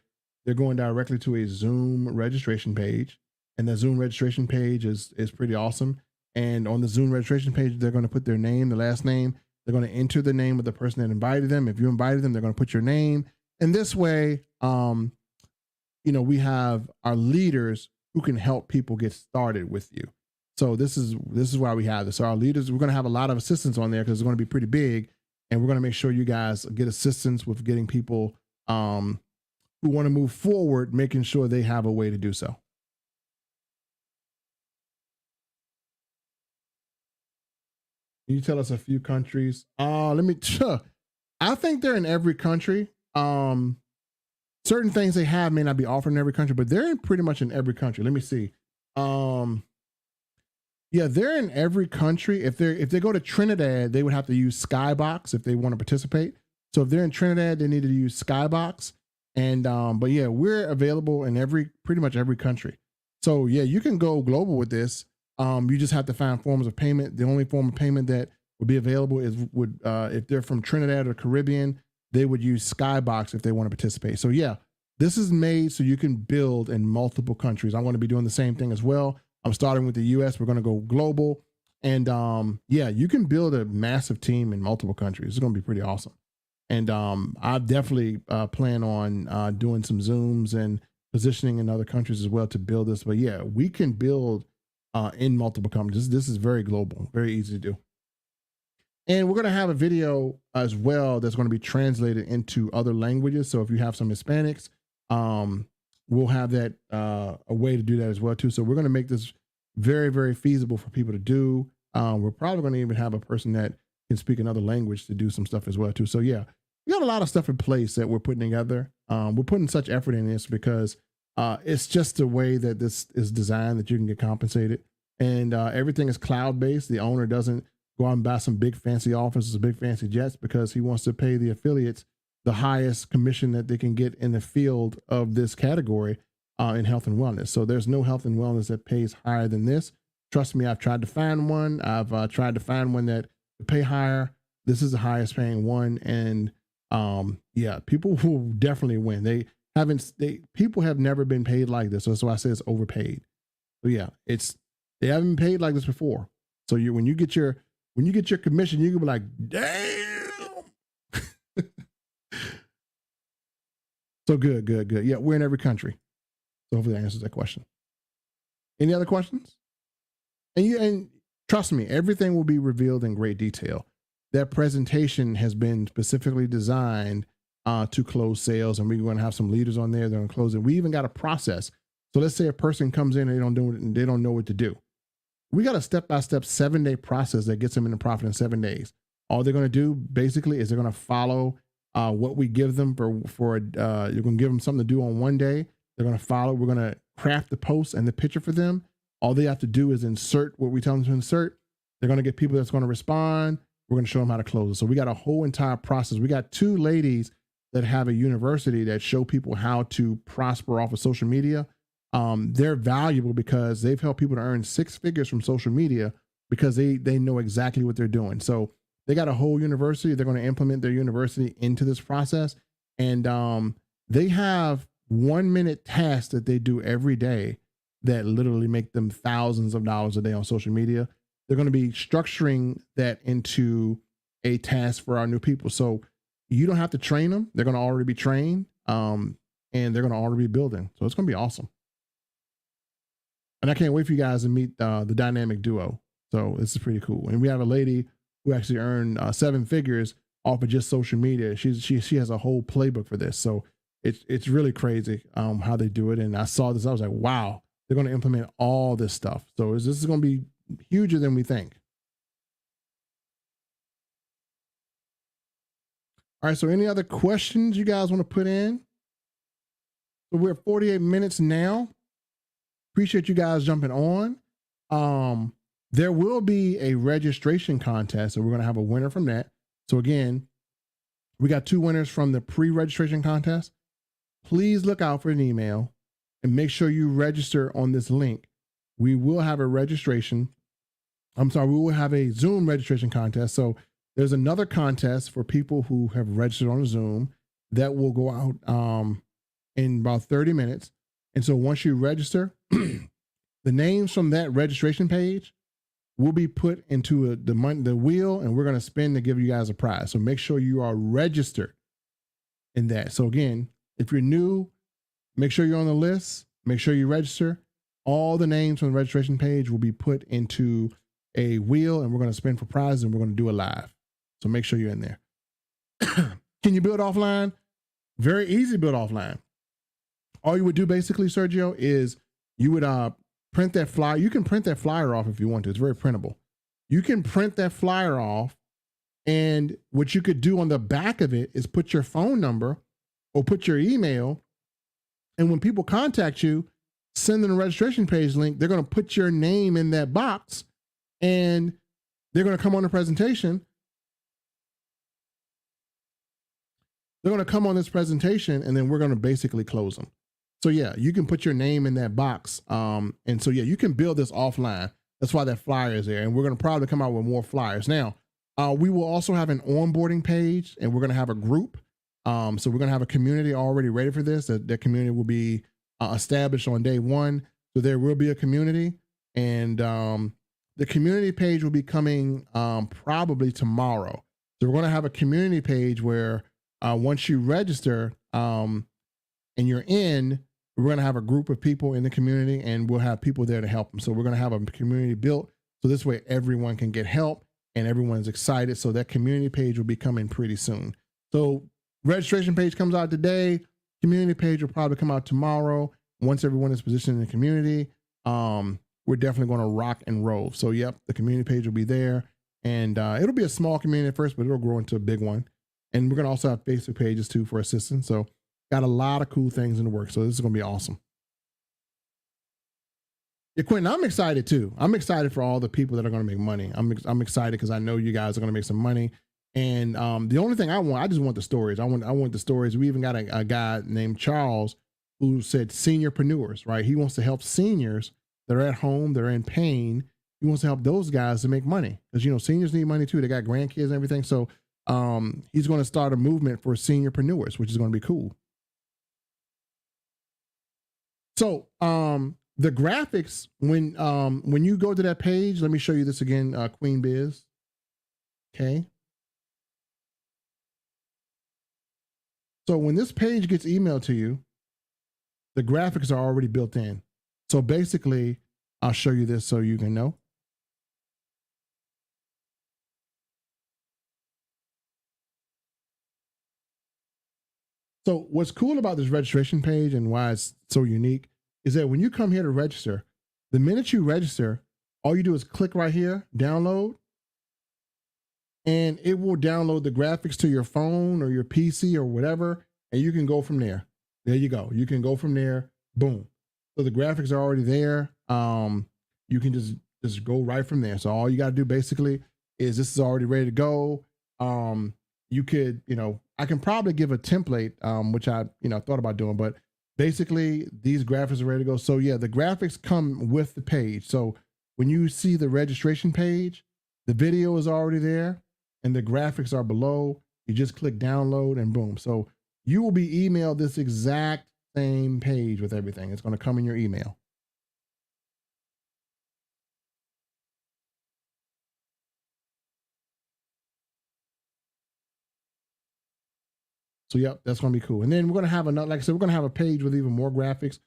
they're going directly to a Zoom registration page. And the Zoom registration page is pretty awesome. And on the Zoom registration page, they're going to put their name, the last name. They're going to enter the name of the person that invited them. If you invited them, they're going to put your name. And this way, we have our leaders who can help people get started with you. So this is why we have this. So our leaders, we're going to have a lot of assistants on there because it's going to be pretty big. And we're going to make sure you guys get assistance with getting people who want to move forward, making sure they have a way to do so. Can you tell us a few countries? I think they're in every country. Certain things they have may not be offered in every country, but they're pretty much in every country. Let me see. Yeah, they're in every country. If they go to Trinidad, they would have to use Skybox if they want to participate. So if they're in Trinidad, they need to use Skybox. And but yeah, we're available in pretty much every country. So yeah, you can go global with this. You just have to find forms of payment. The only form of payment that would be available is if they're from Trinidad or Caribbean, they would use Skybox if they want to participate. So yeah, this is made so you can build in multiple countries. I'm going to be doing the same thing as well. I'm starting with the US. We're going to go global. And yeah, you can build a massive team in multiple countries. It's going to be pretty awesome. And I definitely plan on doing some Zooms and positioning in other countries as well to build this. But yeah, we can build in multiple countries. This is very global, very easy to do. And we're going to have a video as well that's going to be translated into other languages. So if you have some Hispanics, we'll have that a way to do that as well too. So we're going to make this very, very feasible for people to do. We're probably going to even have a person that can speak another language to do some stuff as well too. So yeah, we got a lot of stuff in place that we're putting together. We're putting such effort in this because it's just the way that this is designed that you can get compensated. And everything is cloud-based. The owner doesn't go out and buy some big fancy offices, big fancy jets, because he wants to pay the affiliates the highest commission that they can get in the field of this category in health and wellness. So there's no health and wellness that pays higher than this. Trust me, I've tried to find one. I've tried to find one that pay higher. This is the highest paying one, and yeah, people will definitely win. People have never been paid like this. So that's why I say it's overpaid. So yeah, they haven't been paid like this before. So when you get your commission, you can be like, damn. So good. Yeah, we're in every country. So hopefully that answers that question. Any other questions? And trust me, everything will be revealed in great detail. That presentation has been specifically designed to close sales, and we're going to have some leaders on there. They're going to close it. We even got a process. So let's say a person comes in and they don't know what to do. We got a step-by-step 7-day process that gets them into profit in 7 days. All they're going to do basically is they're going to follow what we give them you're going to give them something to do on one day. They're going to follow. We're going to craft the post and the picture for them. All they have to do is insert what we tell them to insert. They're going to get people that's going to respond. We're going to show them how to close it. So we got a whole entire process. We got 2 ladies that have a university that show people how to prosper off of social media. They're valuable because they've helped people to earn 6 figures from social media because they know exactly what they're doing. So they got a whole university. They're going to implement their university into this process. And they have 1-minute tasks that they do every day that literally make them thousands of dollars a day on social media. They're going to be structuring that into a task for our new people. So you don't have to train them. They're going to already be trained, and they're going to already be building. So it's going to be awesome. And I can't wait for you guys to meet the dynamic duo. So this is pretty cool. And we have a lady who actually earned 7 figures off of just social media. She has a whole playbook for this. So it's really crazy how they do it. And I saw this, I was like, wow, they're going to implement all this stuff. So this is going to be huger than we think. All right. So any other questions you guys want to put in? So we're at 48 minutes now. Appreciate you guys jumping on. There will be a registration contest, so we're going to have a winner from that. So again, we got 2 winners from the pre-registration contest. Please look out for an email and make sure you register on this link. We will have a registration. We will have a Zoom registration contest. So there's another contest for people who have registered on Zoom that will go out in about 30 minutes. And so once you register, the names from that registration page will be put into the wheel, and we're going to spin to give you guys a prize. So make sure you are registered in that. So again, if you're new, make sure you're on the list, make sure you register. All the names from the registration page will be put into a wheel, and we're going to spin for prizes, and we're going to do it live. So make sure you're in there. Can you build offline? Very easy to build offline. All you would do basically, Sergio, is you would print that flyer. You can print that flyer off if you want to. It's very printable. You can print that flyer off, and what you could do on the back of it is put your phone number or put your email, and when people contact you, send them a registration page link. They're going to put your name in that box, and they're going to come on the presentation. They're going to come on this presentation, and then we're going to basically close them. So yeah, you can put your name in that box. And so yeah, you can build this offline. That's why that flyer is there. And we're going to probably come out with more flyers. Now, we will also have an onboarding page, and we're going to have a group. So we're going to have a community already ready for this. That community will be established on day 1. So there will be a community, and the community page will be coming probably tomorrow. So we're going to have a community page where once you register and you're in, we're going to have a group of people in the community, and we'll have people there to help them. So we're going to have a community built, so this way everyone can get help and everyone's excited. So that community page will be coming pretty soon. So registration page comes out today. Community page will probably come out tomorrow. Once everyone is positioned in the community, we're definitely going to rock and roll. So yep, the community page will be there, and it'll be a small community at first, but it'll grow into a big one. And we're going to also have Facebook pages too for assistance. So got a lot of cool things in the works. So this is going to be awesome. Yeah, Quentin, I'm excited too. I'm excited for all the people that are going to make money. I'm excited because I know you guys are going to make some money. And the only thing I just want the stories. I want the stories. We even got a guy named Charles who said seniorpreneurs, right? He wants to help seniors that are at home, they're in pain, he wants to help those guys to make money because, you know, seniors need money too. They got grandkids and everything. So he's going to start a movement for seniorpreneurs, which is going to be cool. So the graphics, when you go to that page, let me show you this again, Queen Biz. Okay. So when this page gets emailed to you, the graphics are already built in. So basically, I'll show you this so you can know. So what's cool about this registration page and why it's so unique is that when you come here to register, the minute you register, all you do is click right here, download, and it will download the graphics to your phone or your PC or whatever, and you can go from there. There you go. You can go from there. Boom. So the graphics are already there. You can just go right from there. So all you got to do basically is this is already ready to go. You could, you know, I can probably give a template, which I, you know, thought about doing, but basically these graphics are ready to go. So yeah, the graphics come with the page. So when you see the registration page, the video is already there and the graphics are below. You just click download and boom. So you will be emailed this exact same page with everything. It's going to come in your email. So yep, that's going to be cool. And then we're going to have another, like I said, we're going to have a page with even more graphics.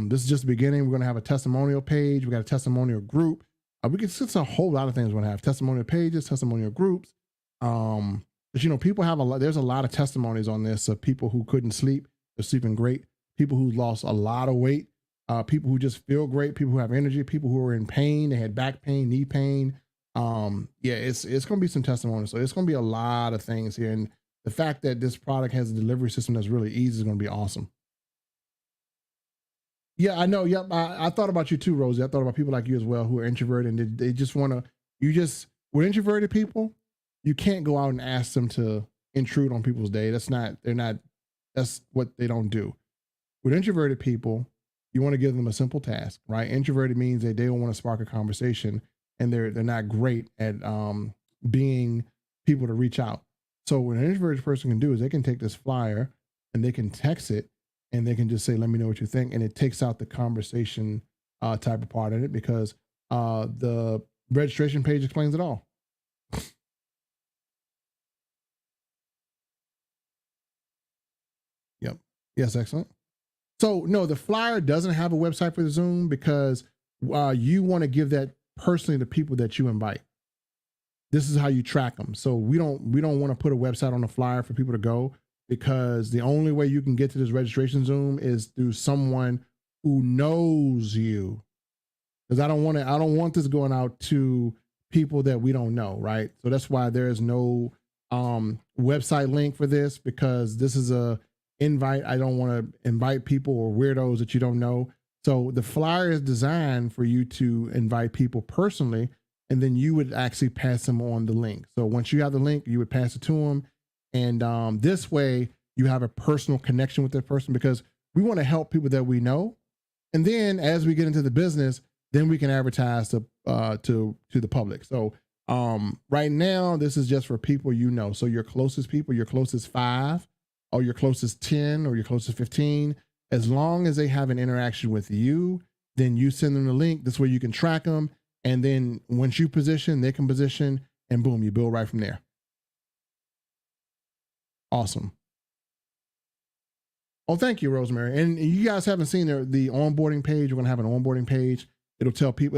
This is just the beginning. We're going to have a testimonial page. We got a testimonial group. It's a whole lot of things we're going to have: testimonial pages, testimonial groups. But you know, people have a lot. There's a lot of testimonies on this of people who couldn't sleep, they're sleeping great. People who lost a lot of weight. People who just feel great. People who have energy. People who are in pain. They had back pain, knee pain. Yeah, it's going to be some testimonies. So it's going to be a lot of things here. And the fact that this product has a delivery system that's really easy is going to be awesome. Yeah, I know. Yep. I thought about you too, Rosie. I thought about people like you as well who are introverted and they just want to, with introverted people, you can't go out and ask them to intrude on people's day. That's what they don't do. With introverted people, you want to give them a simple task, right? Introverted means that they don't want to spark a conversation and they're not great at being people to reach out. So what an introverted person can do is they can take this flyer and they can text it and they can just say, let me know what you think. And it takes out the conversation type of part in it because the registration page explains it all. Yep. Yes, excellent. So no, the flyer doesn't have a website for the Zoom because you want to give that personally to people that you invite. This is how you track them. So we don't want to put a website on the flyer for people to go because the only way you can get to this registration Zoom is through someone who knows you. Because I don't want this going out to people that we don't know, right? So that's why there is no website link for this because this is a invite. I don't want to invite people or weirdos that you don't know. So the flyer is designed for you to invite people personally, and then you would actually pass them on the link. So once you have the link, you would pass it to them. And this way you have a personal connection with that person because we want to help people that we know. And then as we get into the business, then we can advertise to the public. So right now, this is just for people you know. So your closest people, your closest 5, or your closest 10, or your closest 15, as long as they have an interaction with you, then you send them the link. This way you can track them. And then once you position, they can position, and boom, you build right from there. Awesome. Oh, thank you, Rosemary. And you guys haven't seen the onboarding page. We're going to have an onboarding page. It'll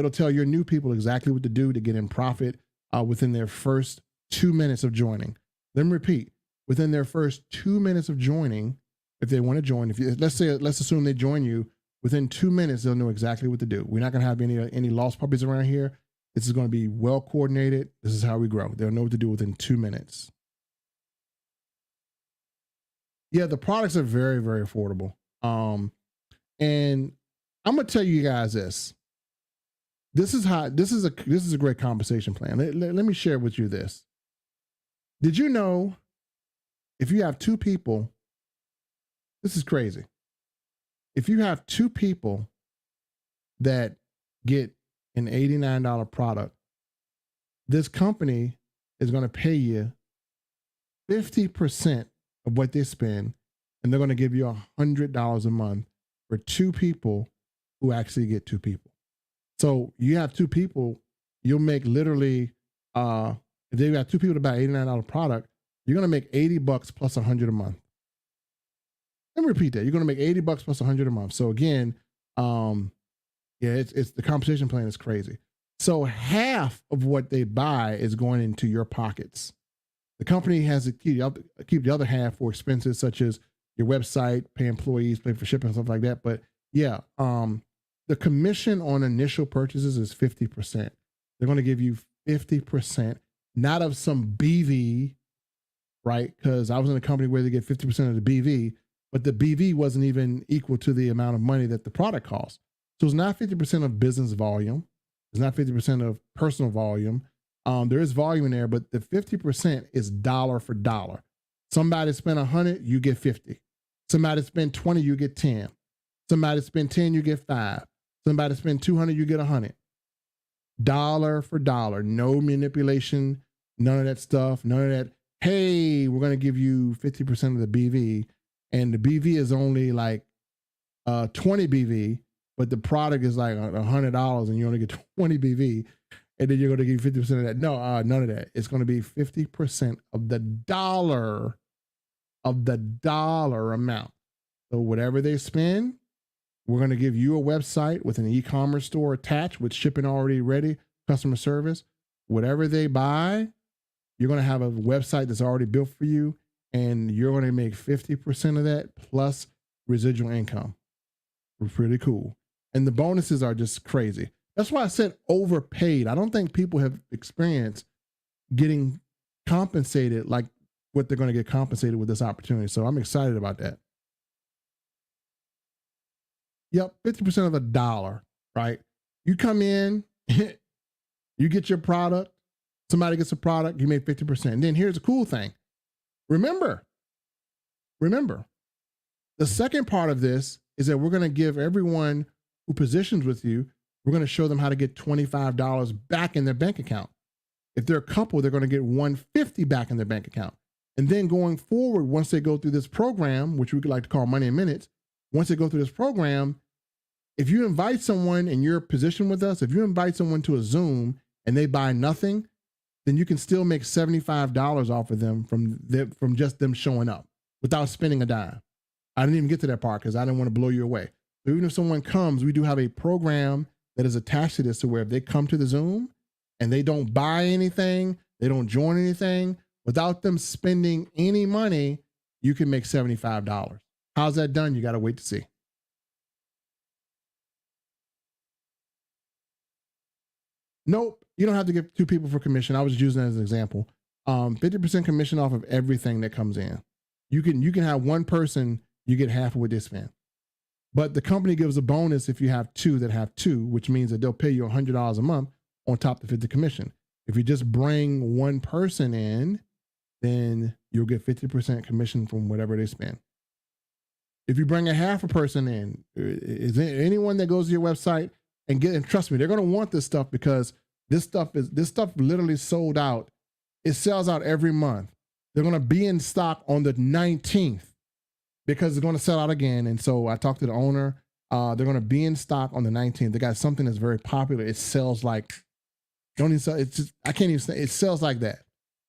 tell your new people exactly what to do to get in profit within their first 2 minutes of joining. Let me repeat, within their first 2 minutes of joining, if they want to join, let's assume they join you, within 2 minutes, they'll know exactly what to do. We're not going to have any lost puppies around here. This is going to be well coordinated. This is how we grow. They'll know what to do within 2 minutes. Yeah, the products are very, very affordable. And I'm gonna tell you guys this. This is a great compensation plan. Let me share with you this. Did you know if you have 2 people, this is crazy. If you have 2 people that get an $89 product, this company is going to pay you 50% of what they spend, and they're going to give you $100 a month for two people who actually get two people. So you have two people, you'll make literally, if they've got two people to buy $89 product, you're going to make $80 plus $100 a month. Let me repeat that. You're going to make $80 plus $100 a month. So again, yeah, it's the compensation plan is crazy. So half of what they buy is going into your pockets. The company has to keep the other half for expenses such as your website, pay employees, pay for shipping, stuff like that. But yeah, the commission on initial purchases is 50%. They're going to give you 50%, not of some BV, right? Because I was in a company where they get 50% of the BV, but the BV wasn't even equal to the amount of money that the product costs. So it's not 50% of business volume. It's not 50% of personal volume. There is volume in there, but the 50% is dollar for dollar. Somebody spent 100, you get 50. Somebody spent 20, you get 10. Somebody spent 10, you get 5. Somebody spent 200, you get 100. Dollar for dollar, no manipulation, none of that stuff, none of that. Hey, we're going to give you 50% of the BV, and the BV is only like 20 BV, but the product is like $100 and you only get 20 BV, and then you're going to give 50% of that. No, none of that. It's going to be 50% of the dollar amount. So whatever they spend, we're going to give you a website with an e-commerce store attached with shipping already ready, customer service. Whatever they buy, you're going to have a website that's already built for you, and you're going to make 50% of that plus residual income. Pretty cool. And the bonuses are just crazy. That's why I said overpaid. I don't think people have experienced getting compensated like what they're going to get compensated with this opportunity. So I'm excited about that. Yep, 50% of a dollar, right? You come in, you get your product, somebody gets a product, you make 50%. And then here's the cool thing. Remember, the second part of this is that we're going to give everyone who positions with you, we're going to show them how to get $25 back in their bank account. If they're a couple, they're going to get $150 back in their bank account. And then going forward, once they go through this program, which we could like to call Money in Minutes, once they go through this program, if you invite someone and you're positioned with us, if you invite someone to a Zoom and they buy nothing, then you can still make $75 off of them from just them showing up without spending a dime. I didn't even get to that part because I didn't want to blow you away. So even if someone comes, we do have a program that is attached to this to where if they come to the Zoom and they don't buy anything, they don't join anything, without them spending any money, you can make $75. How's that done? You got to wait to see. Nope, you don't have to give two people for commission. I was just using that as an example. 50% commission off of everything that comes in. You can have one person, you get half of what they spend. But the company gives a bonus if you have two that have two, which means that they'll pay you $100 a month on top of the 50 commission. If you just bring one person in, then you'll get 50% commission from whatever they spend. If you bring a half a person in, is there anyone that goes to your website and trust me, they're going to want this stuff because this stuff literally sold out. It sells out every month. They're going to be in stock on the 19th because it's going to sell out again. And so I talked to the owner. They're going to be in stock on the 19th. They got something that's very popular. It sells like, don't even sell. It's just, I can't even say it sells like that.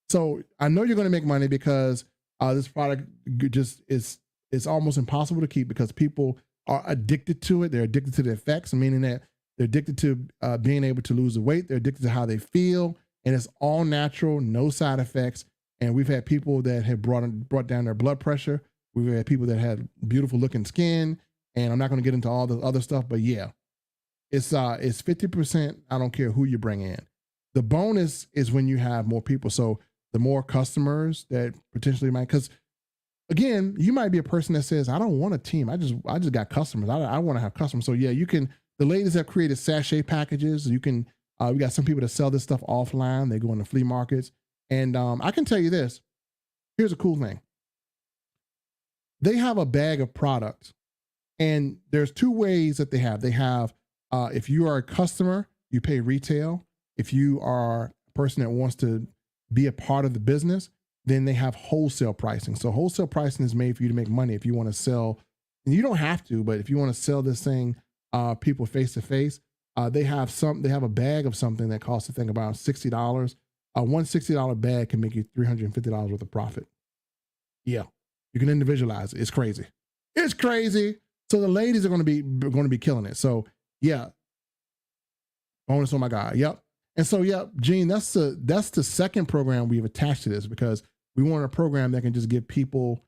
So I know you're going to make money because this product just it's almost impossible to keep because people are addicted to it. They're addicted to the effects, meaning that they're addicted to being able to lose the weight. They're addicted to how they feel, and it's all natural, no side effects. And we've had people that have brought down their blood pressure. We've had people that had beautiful looking skin, and I'm not going to get into all the other stuff, but yeah, it's 50%. I don't care who you bring in. The bonus is when you have more people. So the more customers that potentially might, because again, you might be a person that says, I don't want a team. I just got customers. I want to have customers. So yeah, you can. The ladies have created sachet packages. You can. We got some people that sell this stuff offline. They go into flea markets, and I can tell you this. Here's a cool thing. They have a bag of products, and there's two ways that they have. They have if you are a customer, you pay retail. If you are a person that wants to be a part of the business, then they have wholesale pricing. So wholesale pricing is made for you to make money if you want to sell, and you don't have to, but if you want to sell this thing, people face to face, they have a bag of something that costs, I think, about $60. One $60 bag can make you $350 worth of profit. Yeah, you can individualize it. It's crazy. It's crazy. So the ladies are going to be killing it. So yeah, bonus on my guy. Yep. And so yeah, Gene, that's the second program we've attached to this, because we want a program that can just give people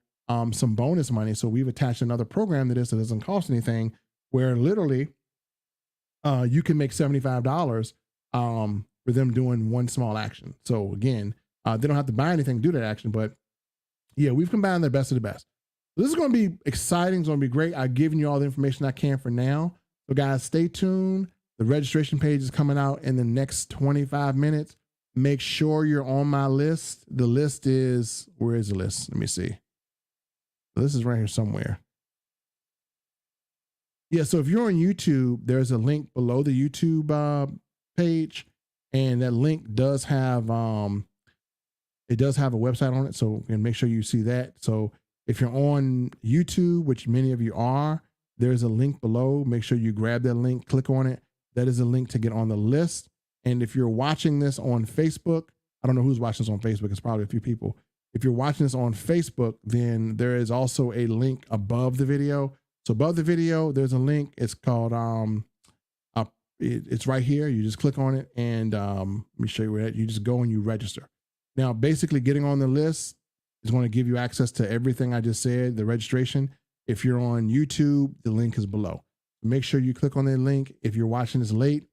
some bonus money. So we've attached another program to this that doesn't cost anything, where literally you can make $75 for them doing one small action. So again, they don't have to buy anything to do that action, but yeah, we've combined the best of the best. So this is going to be exciting. It's going to be great. I've given you all the information I can for now. So guys, stay tuned. The registration page is coming out in the next 25 minutes. Make sure you're on my list. The list is, where is the list? Let me see. This is right here somewhere. Yeah, so if you're on YouTube, there's a link below the YouTube page, and that link does have it does have a website on it. So and make sure you see that. So if you're on YouTube, which many of you are, there's a link below. Make sure you grab that link, click on it. That is a link to get on the list. And if you're watching this on Facebook, I don't know who's watching this on Facebook. It's probably a few people. If you're watching this on Facebook, then there is also a link above the video. So above the video, there's a link. It's called, it's right here. You just click on it, and let me show you where that. You just go and you register. Now, basically getting on the list is going to give you access to everything I just said, the registration. If you're on YouTube, the link is below. Make sure you click on that link. If you're watching this late,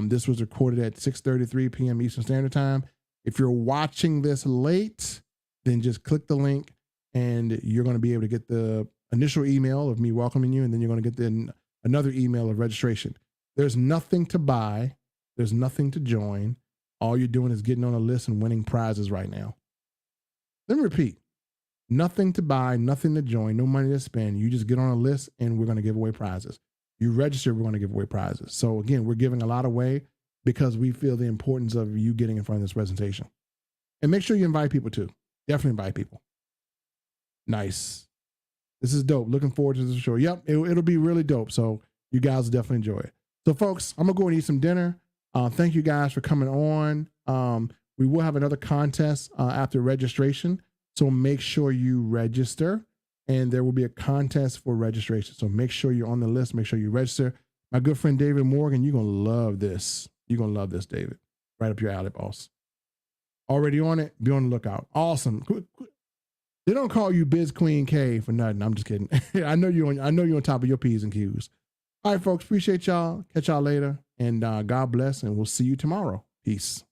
this was recorded at 6:33 p.m. Eastern Standard Time. If you're watching this late, then just click the link, and you're going to be able to get the initial email of me welcoming you, and then you're going to get another email of registration. There's nothing to buy. There's nothing to join. All you're doing is getting on a list and winning prizes right now. Let me repeat. Nothing to buy, nothing to join, no money to spend. You just get on a list, and we're going to give away prizes. You register, we're going to give away prizes. So again, we're giving a lot away because we feel the importance of you getting in front of this presentation. And make sure you invite people too. Definitely invite people. Nice. This is dope. Looking forward to this show. Yep, it'll be really dope. So you guys will definitely enjoy it. So folks, I'm going to go and eat some dinner. Thank you guys for coming on. We will have another contest after registration. So make sure you register, and there will be a contest for registration. So make sure you're on the list. Make sure you register. My good friend, David Morgan, you're going to love this. You're going to love this, David. Right up your alley, boss. Already on it? Be on the lookout. Awesome. They don't call you Biz Queen K for nothing. I'm just kidding. I know you're on top of your P's and Q's. All right, folks. Appreciate y'all. Catch y'all later. And God bless. And we'll see you tomorrow. Peace.